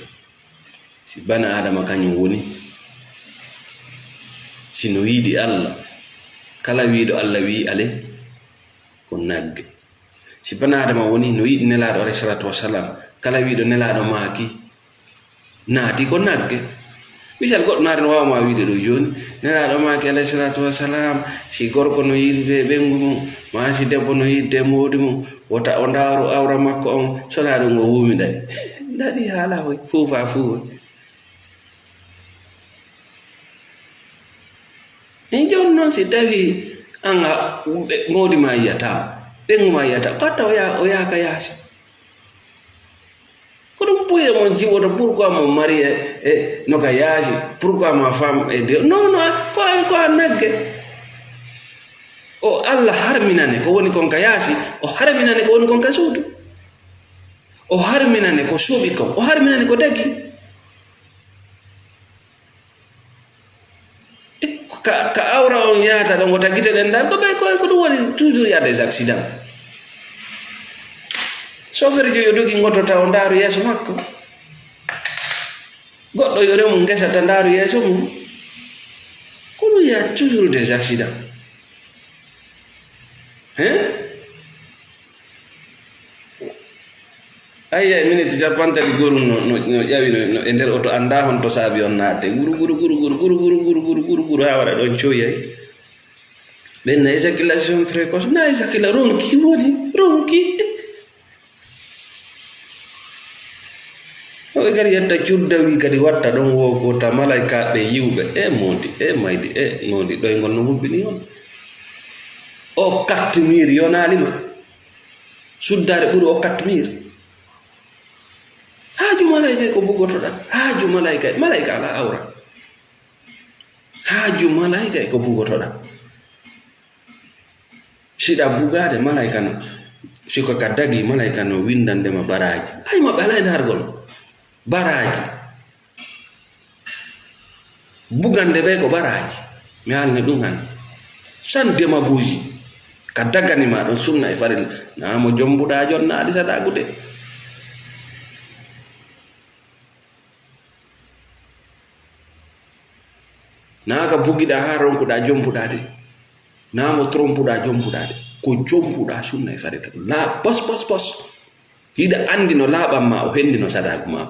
si bana adama kañum woni sino yiɗi Allah kala wiiɗo Allah wi ale ko nagge si bana adama woni no yiɗi nelaɗo alayhi salatu wassalam kala wiiɗo nelaɗo maaki naati ko nagge misal goɗɗo naare no wawma wiide ɗo joni nelaɗo maaki alayhi salatu wassalam si gorko no yiɗide ɓengu mum ma si debbo no yiɗde moodi mum wota o ndaaru awra makko on sona ɗum o wumiɗay daɗi haala hoy fuufa fuufa en joni noon si tawi anga moodi ma yiyata ɓengu ma yiyata katta o yaaka yaasi ko ɗum puye mon jiɓoto pourquoi mo mari e noka yaasi pourquoi ma femme e de non non ko a nagge o Allah harminane ko woni kon ka yaasi o harminane ko woni kon ka suudu o harminane ko suuɓi kon o harminane ko dagi ka awra on yaata ɗon o tagita ɗen ɗan ko ɓe ko ɗum woni toujours ya des accidents chauffeur jo yo dogi gottota o ndaaru yeeso makko goɗɗo yo remu ngesa ta ndaaru yeeso mum ko ɗum ya toujours des accidents ayya minute capantati goru no ƴawi no e nder oto anda hon to saabi on naate guru ha waɗa ɗon coyay ɓen na éjaculation précoce na éjacula ronki woni ronki oɓe gari yetta cuddawi kadi watta ɗon wogota malaikaɓe yiwɓe e modi e maydi e modi ɗoygol no hubbini on o kattimir yonalima suddare ɓuuri o kattimir haaju malaika ko bugotoɗa haaju malaika ala awra haaju malaika ko bugotoɗa siɗa bugade malaika no siko ka dagi malaika no windandema baraji ay maɓe ala e dargol baraji bugande be ko baraji mi halne ɗum han san demagogie ka daggani ma ɗon sunna e farilla namo jombuɗa jon naɗi saɗagude naga bugiɗa ha ronkuɗa jombuɗa de namo trompuɗa jombuɗa de ko jombuɗa sunna e farilla ɗum la pos hiɗa andi no laaɓan ma o hendi no sadagu ma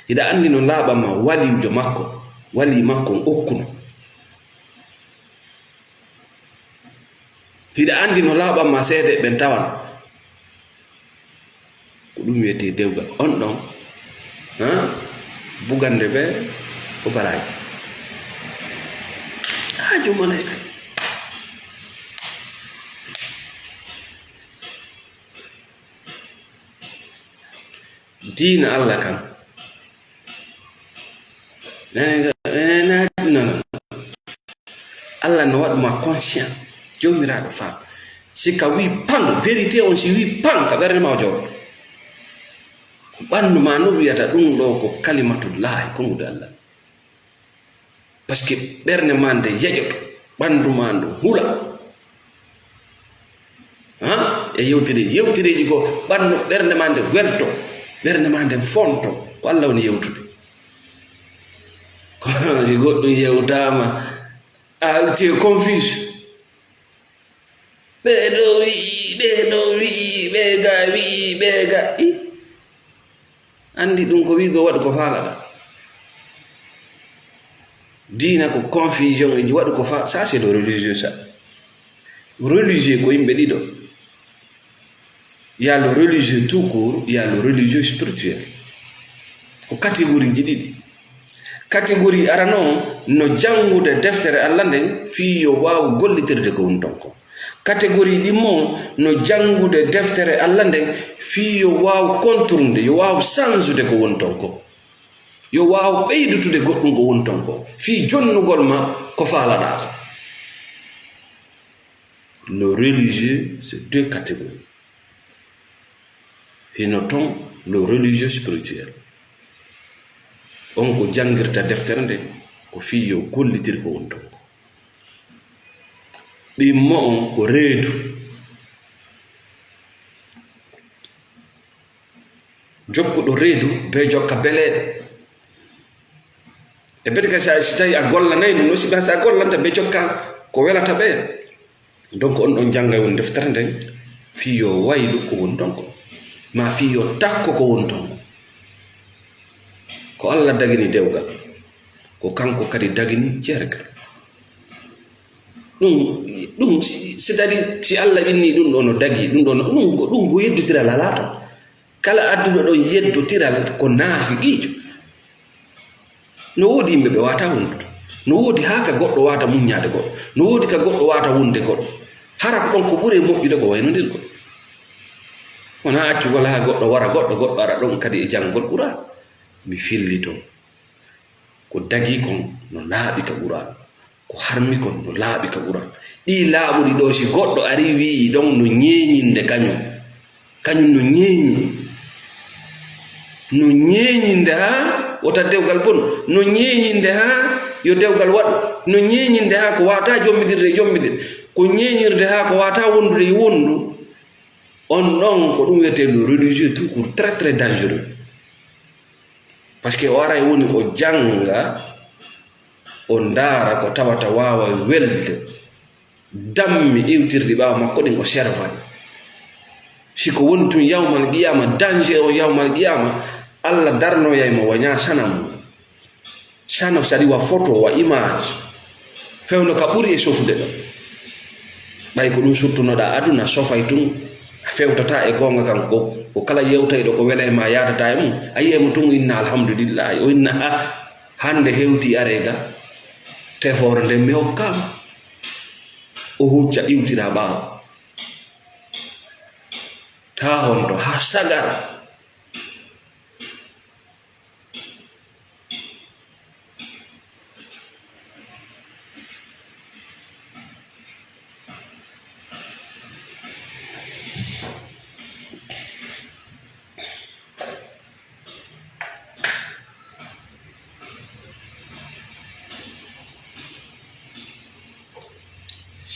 hiɗa andi no laaɓan ma walijo makko wali makko okkuno hiɗa andi no laaɓan ma seede ɓen tawan ko ɗum wiyete dewgal on ɗon bugande ɓe ko baraji ha jumanay kay diina Allah kam non Allah no waɗuma conscient jomiraɗo faam sika wi pan vérité on si wi pan ka ɓerde ma o jawɗo ko ɓandu ma no wiyata ɗum ɗo ko kalimatullahi kongude Allah par ce que ɓerde ma nde yeƴoto ɓandu ma ndu hula e yewtireji ko ɓandu ɓerde ma nde welto ɓerde ma nde fonto ko Allah woni yewtude kono si goɗɗum yewtama tu es confuse ɓeɗo wi ɓega andi ɗum ko wigo waɗi ko faalaɗa dina ko confusion eji waɗi ko fa ça c'est le religieux ça religieux ko yimɓe ɗiɗo il y a le religieux tout court, il y a le religieux spirituel. Ko catégorie ji ɗiɗi. Catégorie arano no jangude deftere Allah nden fi yo waaw gollitirde ko woni ton ko. Catégorie ɗimmo no jangude deftere Allah nden fi yo waaw contournude, yo waaw changude ko woni ton ko. Yo waaw ɓeydutude goɗɗum ko woni ton ko. Fi jonnugol ma ko faalaɗa ko. Le religieux, c'est deux catégories. Et notons le religieux spirituel. On ko jangirta deftere nde ko fiyo gollitir ko woni ton ko. Ɗimmo on ko reedu. Jokkuɗo reedu be jokka beleɗe. E beti ka si tawi a gollanay ɗum no si ɓa sa gollanta be jokka ko welata ɓe. Donc on ɗon janga woni deftere nden fiyo waylu ko woni ton ko. Ma fiyo takko ko woni ton ko Allah dagini dewgal ko kanko kadi dagini jergal ɗum c'est-à-dire si Allah winni ɗum ɗo no dagi ɗum ko yeddotiral alaata kala adduɗo ɗon yeddotiral ko naafiqiijo no woodi yimɓe ɓe wata wondude no woodi haa ka goɗɗo wata muññade goɗɗo no woodi ka goɗɗo wata wonde goɗɗo hara ko ɗon ko ɓuri moƴƴude ko waynodir goɗɗo wona accugol ha goɗɗo wara goɗɗo ara ɗon kadi e janngol Qur'an mi fillito ko dagi kon no laaɓi ka Qur'an ko harmi kon no laaɓi ka Qur'an ɗi laaɓuɗi ɗo si goɗɗo ari wi ɗon no ñeeñinde kañum no ñeeñinde ha wota dewgal bon no ñeeñinde ha yo dewgal waɗu no ñeeñinde ha ko wata jombidirde ko ñeeñirde ha ko wata wondude e wondu on ɗon ko ɗum wiyete le religieux tout court très très dangereux par ce que o aray woni o janga o ndaara ko tawata wawa welde dammi iwtirɗi ɓawa makko ɗin o servani siko woni tun yawmal qiyama danger o yawmal qiyama Allah darnoyaymo waña sanam sano sadi wa photo wa image fewno ka ɓuri e sofude ɗo ɓay ko ɗum suttunoɗa aduna sofay tun fewtata e gonga kan ko kala yewtay ɗo ko wela e ma yadata e mum a yiyemo tun inna alhamdulillahi o inna hande hewti arega tefore nde mi hokkama o hucca iwtira ɓawo ha honto ha sagara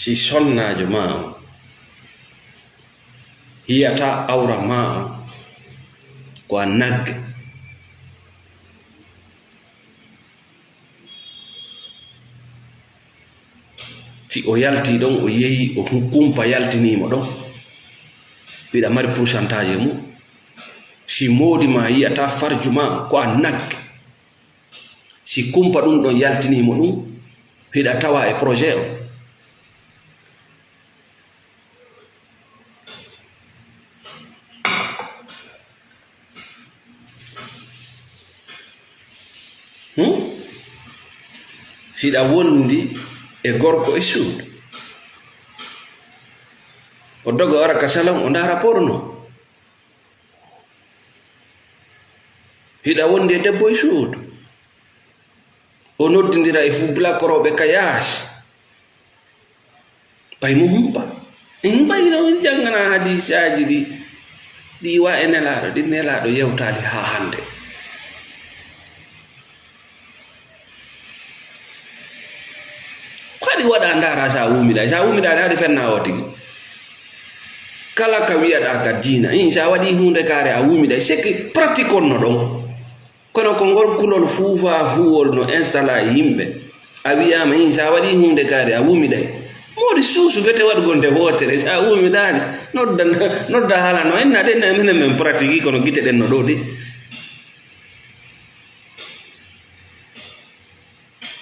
si sonnajo ma on hiyata awra ma on ko a nagge si o yalti ɗon o yehi o kumpa yaltinimo ɗon wiɗa mari pourcentage mum si modi ma yiyata farju ma ko a nagge si kumpa ɗum ɗon yaltinimo ɗum hiɗa tawa e projet o hiɗa wondi e gorko e suudu o doga wara ka salon o ndara porno hiɗa wondi e debbo e suudu o noddindira e fu blakoroɓe ka yaasi ɓay mo humpa ɓayno jangana hadisaji ɗi wa e nelaɗo ɗi nelaɗo yewtali ha hande kadi waɗa ndara sa wumiɗa haɗi fenna o tigi kala ka wiyaɗa ka dina sa waɗi hunde kare a wumiɗa sekki pratique on no ɗon kono ko ngol kulol fuufa fuwol no installa e yimɓe a wiyama sa waɗi hunde kare a wumiɗay modi suusu bete waɗgol nde wotere sa wumiɗani nodda haala no enna ɗen minen men pratique kono guite ɗen no ɗo de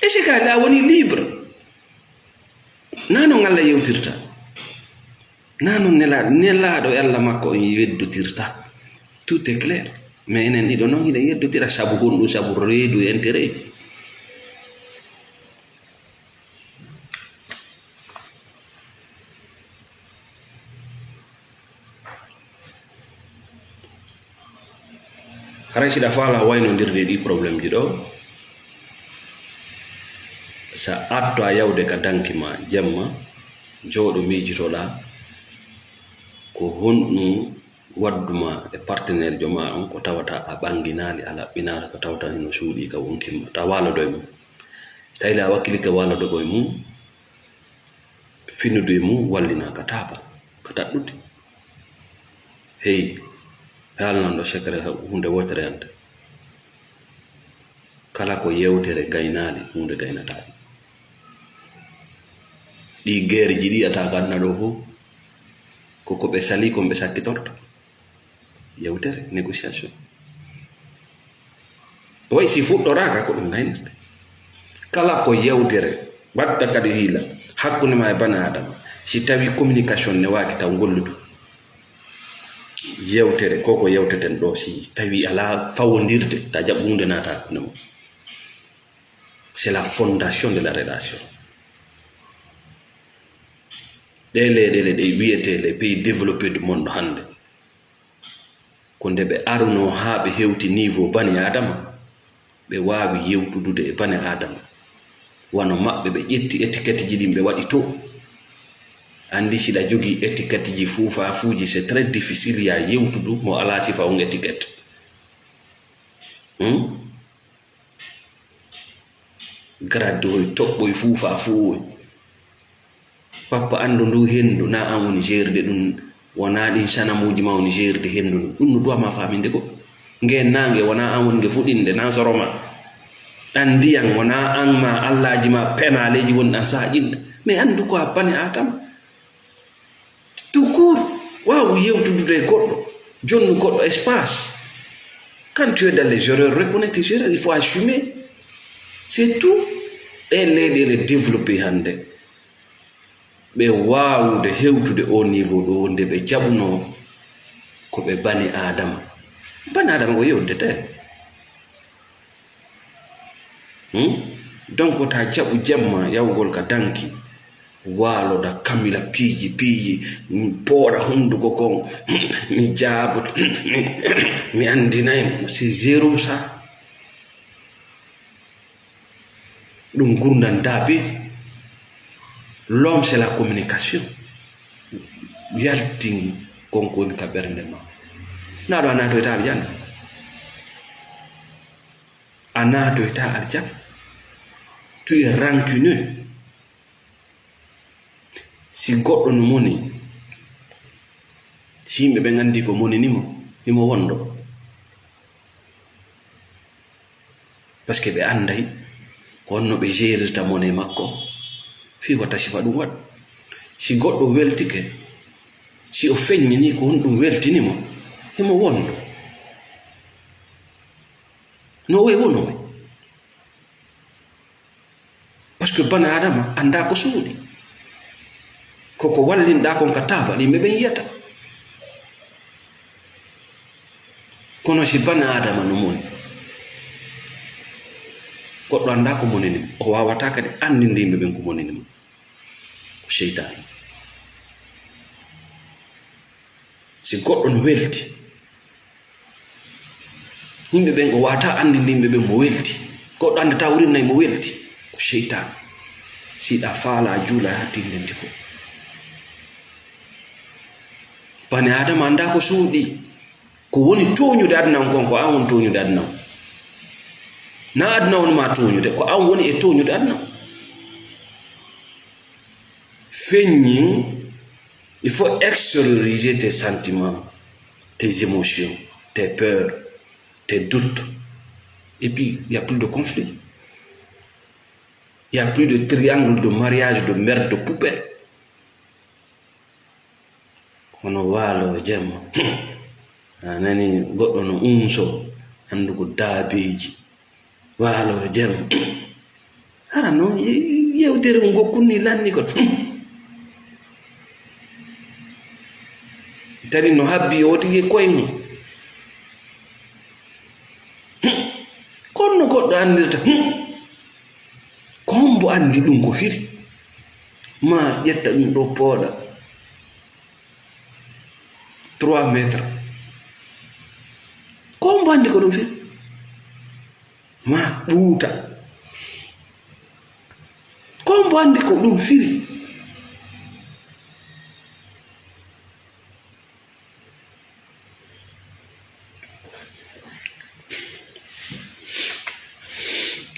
e sikali a woni libre nano Allah yewtirta nano nelaɗo e Allah makko on weddotirta tout est clair mais enen ɗiɗo noon hiɗen yeddotira sabu honɗum sabu reedu e intérêt ji haray siɗa faala waynodirde ɗi probléme ji ɗo sa atto a yawde ka danki ma jemma jooɗo miijitoɗa ko honɗum wadduma e partenaire jo ma on ko tawata a ɓanginali a laɓɓinali ko tawata no suuɗi ka wonkimma ta walodo e mum tawi a wakkili ka walodo e mum finnude e mum wallina ka taaba ka taɗɗude hey haalnan ɗo secret hunde wotere ante kala ko yewtere gaynali hunde gaynataɗi ɗi guerre ji ɗi ata ganna ɗo fof koko ɓe sali kon ɓe sakkitorta yewtere négociation way si fuɗɗoraka ko ɗum gaynata kala ko yewtere wadda kadi hiila hakkunde ma e bani adama si tawi communication ne waki taw golludu yewtere koko yewteten ɗo si tawi ala fawodirde ta jaɓ hunde nata hakkunde mo c'est la fondation de la relation ɗe leyɗele ɗe wiyete les pays développés du monde hande ko nde ɓe aruno ha ɓe hewti niveau bani adama ɓe wawi yewtudude e bani adama wano maɓɓe ɓe ƴetti étiquette ji ɗin ɓe waɗi to andi siɗa jogi étiquette ji fuuji c'est très difficile ya yewtudu mo ala sifa on étiquette grade hoy toɓɓoy fuuwoy pappa andu ndu hendu na an woni gerde ɗum wona ɗin sanamuji ma woni gerde hendu ndu ɗum no duwama faminde ko nge nange wona an woni nge fuɗinde na soroma ɗan ndiyan wona an ma allaji ma penaleji woni ɗan saƴinɗa mais andu ko a bani atama tout court wawu yewtudude e goɗɗo jonnu goɗɗo espace quand tu es dans les erreurs reconnaître tes erreurs il faut assumer c'est tout ɗe leyɗele développé hande ɓe wawude hewtude au niveau ɗo nde ɓe jaɓuno ko ɓe bani adama ko yewdete donc ta jaɓu jamma yawgol ka danki waloda kamila piiji pooɗa hunduko kon mi jaaboto mi andinaymo c'est zéro ça ɗum gurdan daabeji l'homme c'est la communication yaltin konko woni ka ɓernde ma naɗo a natoyta aljanna a natoyta aljanna tu es rancuneux si goɗɗo no moni si yimɓe ɓe gandi ko moninimo himo wondo parce que ɓe anday ko honno ɓe gérirta mone makko fi ko tasifa ɗum wat si goɗɗo weltike si o feññini ko honɗum weltinimo himo wondo no way wono way parce que bana adama anda ko suuɗi koko wallinɗa kon ka taba ɗimɓe ɓen yiyata kono si bana adama no moni goɗɗo anda ko moninimo o wawata kadi andinde yimɓe ɓen ko moninimo ko cheytani si goɗɗo no welti yimɓe ɓen o wawata andinde yimɓe ɓen mo welti goɗɗo andata wurinnayi mo welti ko cheytani siɗa faala juula hattindenti fof bani adama anda ko suuɗi ko woni toñude aduna kon ko an woni toñude aduna na aduna woni ma toñude ko an woni e toñude aduna feññin il faut extérioriser tes sentiments tes émotions tes peurs tes doutes et puis il n'y a plus de conflit il n'y a plus de triangle de mariage de merde de poupée kono waalo jemma a nani goɗɗo no unso andugo daabeji waalo jemma hara noon yewtere mo gokkunni lanni ko tari no habbi o tigi koye mum konno goɗɗo andirta ko hombo andi ɗum ko firi ma ƴetta ɗum ɗo pooɗa 3 métres ko hombo andi ko ɗum firi ma ɓuuta ko hombo andi ko ɗum firi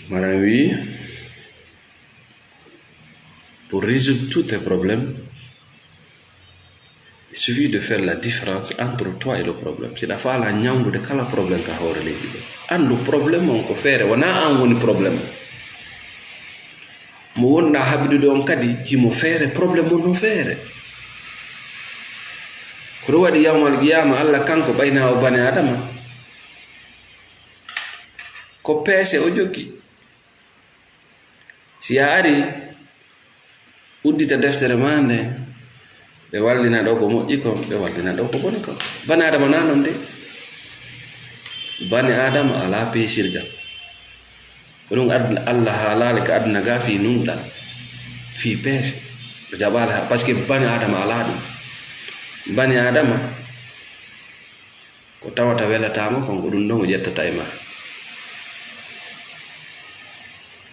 Maran wi pour résoudre tous tes problèmes il suffit de faire la différence entre toi et le problème si dafa ala ñawdude kala problème ka hoore leydi ɗo andu problème on ko feere wona an woni problème mo wonɗa haɓidude on kadi himo feere problème on no feere ko ɗo waɗi yawmal qiyama allah kanko ɓayna o bane adama ko peese o joggi si a ari uddita deftere ma nde ɓe wallina ɗo ko moƴƴi kon ɓe wallina ɗo ko boni kon bane adama na non de bane adama ala peesirgal ko ɗum allah haalali ko aduna ga fi nunɗal fi peese o jaɓala par ce que bane adama ala ɗum bane adama ko tawata welatama kon ko ɗum ɗon o ƴettata e ma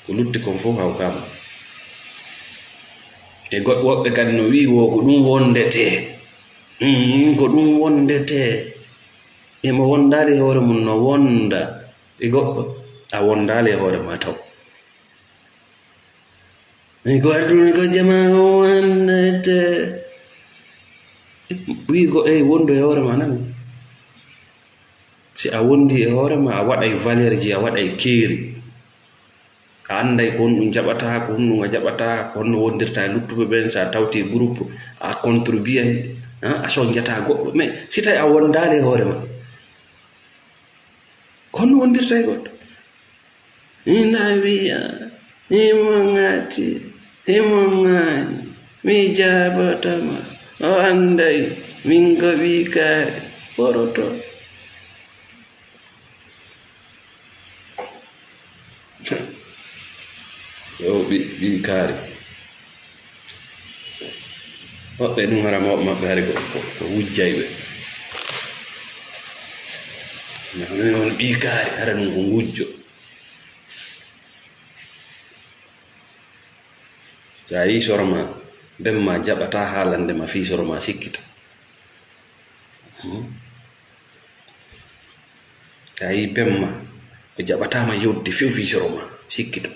ko lutti kon fof hawkama e woɓɓe kadi no wi wo ko ɗum wondete ko ɗum wondete emo wondali hoore mum no wonda e goɗɗo a wondali e hoore ma taw ko aduna ko jama wondete wi go e wondo e hoore ma nani si a wondi e hoore ma a waɗay valeur ji a waɗay keeri a anday ko honɗum jaɓata ko honɗum a jaɓata ko honno wondirta e luttuɓe ɓen sa tawti groupe a contribue a soñjata goɗɗo mais si tawi a wondali e hoore ma ko honno wondirta e goɗɗo ina wiya imo ngati imo ngani mi jaɓatama o anday min ko ɓikare ɓoroto yo ɓi kaari woɓɓe ɗum hara mawɓe maɓɓe hari ko wujjay ɓe on ɓi kaari hara ɗum ko wujjo sa yi soroma bemma jaɓata haalande ma fi soroma sikkita sa yi bemma o jaɓatama yodde few fi soroma sikkito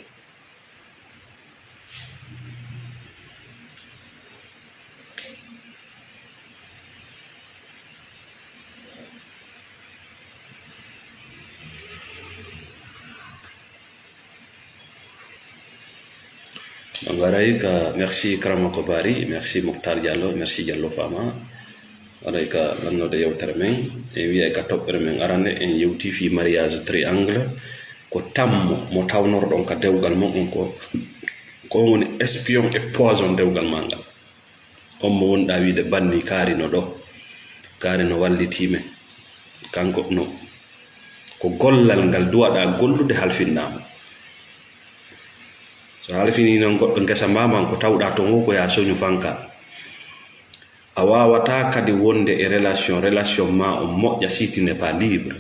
Angaraika, merci Karamako Bari, merci Mokhtar Diallo, merci Diallo Fama. Araika lanno de yewtere men e wi'a ka toɓɓere men arande en yewti fi mariage triangle ko tammo mo tawnorɗon ka dewgal mon ko woni espion e poison dewgal ma ngal on mo wonɗa wiide banni kaarino ɗo kaarino wallitime kanko no ko gollal ngal duwaɗa gollude halfinnama so halfini noon goɗɗo ngesa mama ko tawɗa to ngo ko ya soñu fanka a wawata kadi wonde e relation ma o moƴƴa si tu n'es pas libre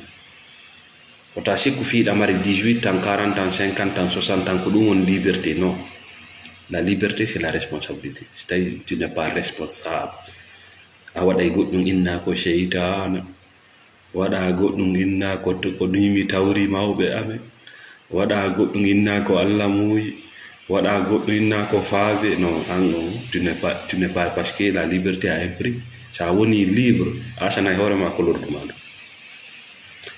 wota sikku fiiɗa mari 18 ans 40 ans 50 ans 60 ans ko ɗum woni liberté. Non, la liberté c'est la responsabilité. Si tawi tu n'es pas responsable a waɗay goɗɗum inna ko cheytana, waɗa goɗɗum inna ko ɗumi tawri mawɓe amen, waɗa goɗɗum inna ko Allah muuyi, waɗa goɗɗum inna ko faabe. Non, tu n'es pas, parce que la liberté a un prix. Sa woni libre a sanay hoore ma ko lordu maɗa.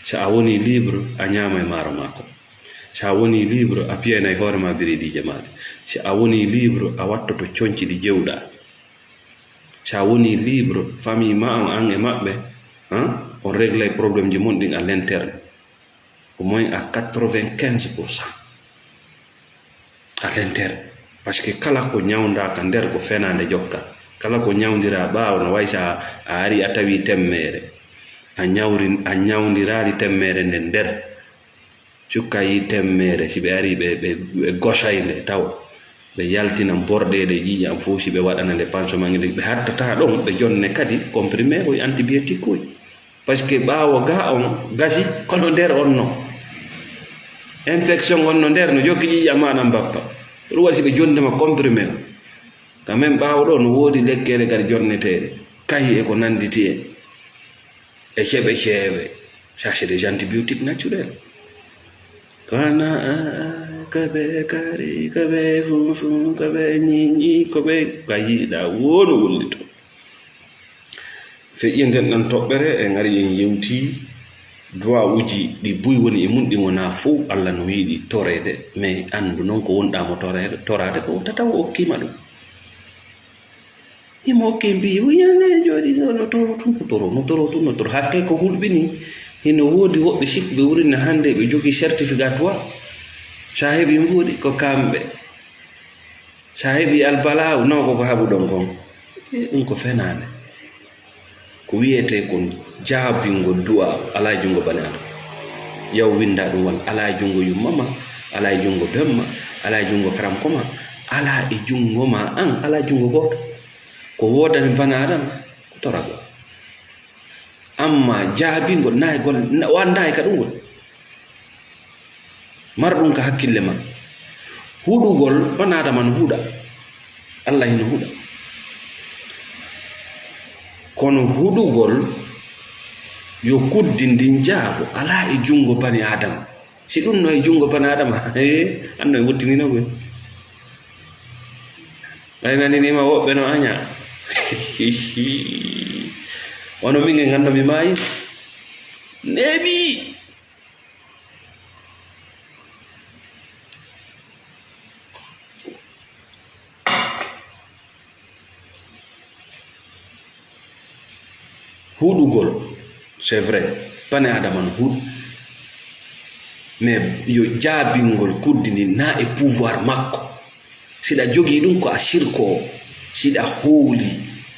Sa woni libre a ñaamay maaro maako. Sa woni libre a piyanay hoore ma biredije maɗa. Sa woni libre a wattoto coñci ɗi jewɗa. Sa woni libre famille ma an e maɓɓe on réglay probléme ji mon ɗin à l'interne au moins à 95% à l'interne. Parce que kala ko ñawndaka nder ko fenande jokka, kala ko ñawdira ɓaawo no way sa a ari a tawi temmere a ñawdirali temmere nden nder cukka yi temmere si ɓe ari ɓe gosayde taw ɓe yaltinan borɗede ƴiƴam fo si ɓe waɗana nde pansement nde ɓe hattata ɗon ɓe jonne kadi comprimé koye antibiotique koye parce que ɓaawo ga on gasi kono nder on no infection on no nder no jokki ƴiƴam maɗa mbappa ɗum waɗi si ɓe jondema comprimé quand même ɓaawo ɗo no woodi lekkele kadi jonneteɗe kayi e ko nanditi e ceɓe ça c'est des antibiotiques naturels kana kaɓe kari kaɓe funfun kaɓe ñiñi koɓe kayiɗa wono wollito fe ƴenden ɗan toɓɓere en ari en yewti droit uji ɗi buy woni e mum ɗi wona fo Allah no yiɗi torede mais andu noon ko wonɗamo torade ko tataw o okkima ɗum imo okke mbi wiyane jooɗi no toro hakke ko hulɓini hino woodi woɓɓe sikɓe wurini hande ɓe jogi certificatoire sa heɓi mbuuɗi ko kamɓe sa heɓi albalaw no koko haɓu ɗon kon ɗum ko fenade ko wiyete kon jaabingo du'a ala jungo bane adam yaw winda ɗum won ala jungo yummama ala jungo bemma ala jungo karamkoma ala e jungo ma an ala jungo goto ko wodani bane adam ko torago amma jaabingo naygol wandayi ka ɗum woni mar ɗum ka hakkille ma huɗugol bane adama no huuɗa Allah hino huuɗa kono huɗugol yo kuddi ndin jaabo ala e jungo bani adama si ɗum no e jungo bani adama anno e wottininogoy ɓaynaninima woɓɓe no aña ono min e ganda mi maayi neeɓi huɗugol c'est vrai bane adama no huuɗ mais yo jaabingol kuddini na e pouvoir makko siɗa jogii ɗum ko a sirko siɗa hooli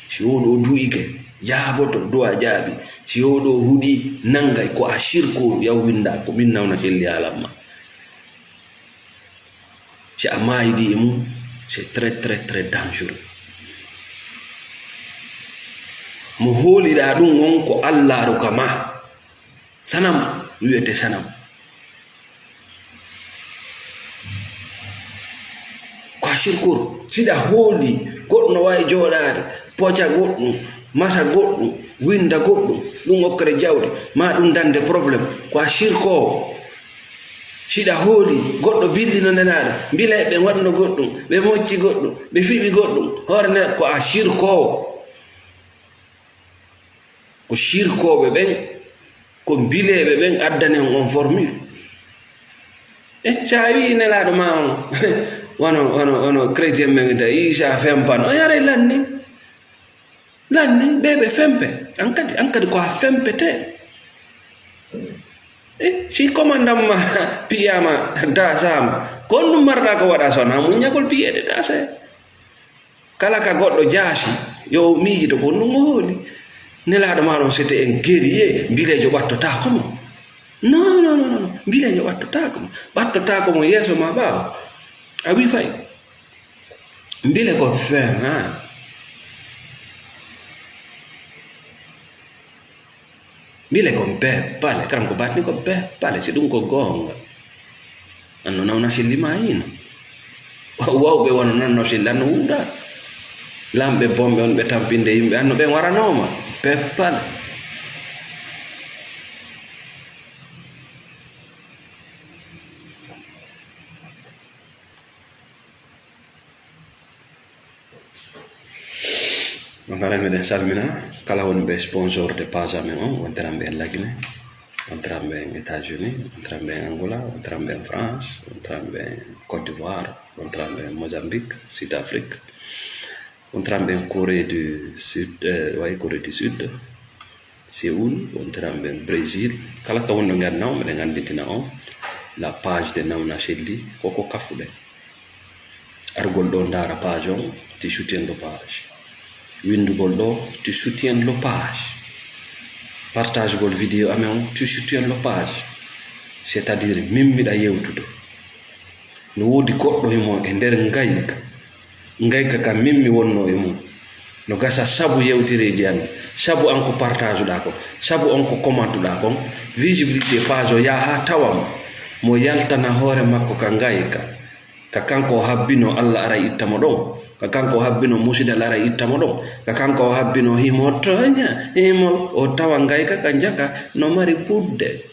si oɗo duyike jaaboto do a jaabi si oɗo huɗi nangay ko a sirko yaw winda ko min nawna selli alamma si a maayidi e mum c'est très très très dangereux mo hooliɗa ɗum on ko Allahru kama sanam wiyete sanam ko a sirkor siɗa hooli goɗɗo no wawi jooɗade poca goɗɗum masa goɗɗum winda goɗɗum ɗum hokkere jawdi ma ɗum dande probléme ko a sirko siɗa hooli goɗɗo billino nenaɗo mbila ɓe waɗno goɗɗum ɓe mocci goɗɗum ɓe fiɓi goɗɗum hoore nena ko a sirko ko sirkoɓe ɓen ko bileɓe ɓen addane on formule sa wi nelaɗo ma on wano chrétien men da isa fempan o yare lanni bebe fempe ankadi ko ha fempete si commandant ma piyama da sama kon marda ko wada sona mu nyagol piyede da se kala ka goddo jaasi yo miiji to ko ngoli nelaado maaro c'était un guerrier bilejo battota ko mo non bilejo battota ko mo yeso ma ba abi fay bile ko fena bile ko be pale kram ko batni ko be pale si dum ko gonga anno na una silima ino wow be wono nanno silano unda lambe bombe on be tampinde yimbe anno be waranoma be pale Magara meden salmina kala won be sponsor de Pasame on wonterambe en Laguine wonterambe en États-Unis wonterambe en Angola wonterambe en France wonterambe en Côte d'Ivoire wonterambe en Mozambique Sud-Afrique wonterambe en Corée du Sud Corée du Sud Séoul wonterambe en Brésil kala ka wonno gannaw meden ganditina on la page de Nawna Chelli koko kafude argol do ndara page on ti soutien de page windugol do tu soutiens le page partage gol vidéo amen tu soutiens le page c'est-à-dire mimmida yewtude no wodi goddo e mo e der ngayka ka mimmi wonno e mum no gasa sabu yewtireji an sabu anko partage da ko sabu onko comment da ko visibilité page o ya ha tawam mo yaltana hore makko ka ngayka ka kanko habbino Allah ara ittamo do ka kanko habbino musida lara ittamo do ka kanko habbino himo tonya himo o tawa ngayka ka jaka no mari budde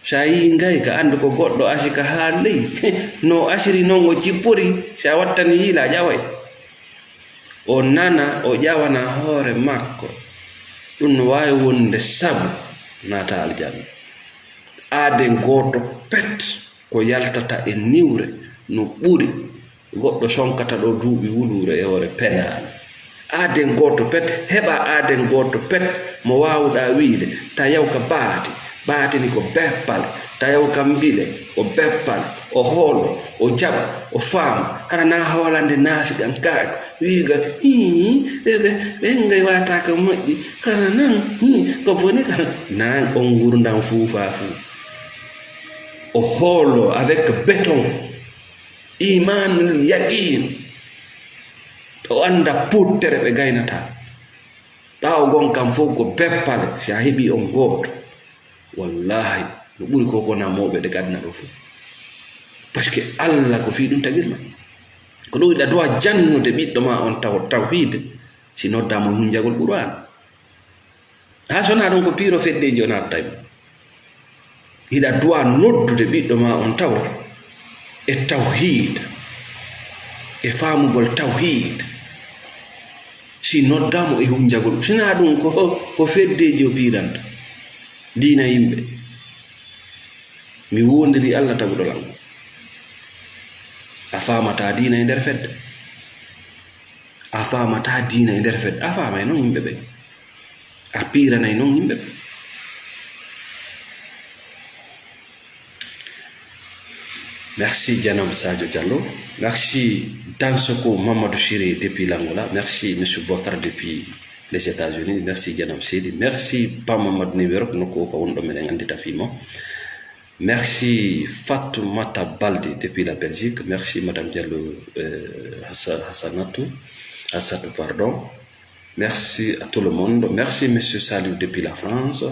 sayi ngayka andu ko goddo asika haali no asiri non o cippori sa wattani yila jaway o nana o jawana hore makko dun wawi wonde sabu nata aljanna ade goto pet ko yaltata e niwre no buri goddo sonkata do duubi wulure e hore penal aden goto pet heba aden goto pet mo wawda wiide tayaw ka baati ni ko beppal tayaw ka mbile o beppal o holo o jaba o fam harana holande nasi gam kaak wiiga be ngay wata ka moji kana nan ko boni kana nan on gurdam fuufa fu o holo avec béton iman yaqin o anda puttere be gaynata taw gon kam fo ko beppale si a hebi on goto wallahi no buri ko kona mobe de gadna do fu parce que Allah ko fi dum tagirma ko do ida do jannude biddo ma on tawhid si nodda mo hunjagol qur'an ha sona don ko piro fedde jona tay ida do noddude biddo ma on taw e tawhid e famugol tawhid si noddamo e hunjagol sina dum ko feddeji o biranta dina yimbe mi wondiri Allah tagudo lam a famata dina e der fedde a famata dina e der fedde a fama non yimbe be a pirana non yimbe be Merci Janam Sadio Diallo. Merci Dansoko Mamadou Chiré depuis l'Angola. Merci M. Bokar depuis les États-Unis. Merci Janam Sidi. Merci Pamamad Niverok Noko Kawondo Menangandita Fimo. Merci Fatoumata Baldi depuis la Belgique. Merci Madame Diallo Hassatou, pardon. Merci à tout le monde. Merci M. Salou depuis la France.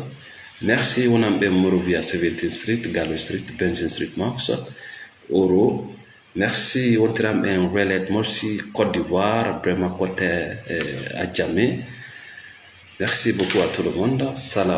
Merci Onambe Morovia 17th Street, Gallo Street, Benzin Street Max. Oro, merci Wontiram en Relais, merci Côte d'Ivoire, Brema Côte à Djamé. Merci beaucoup à tout le monde. Salam.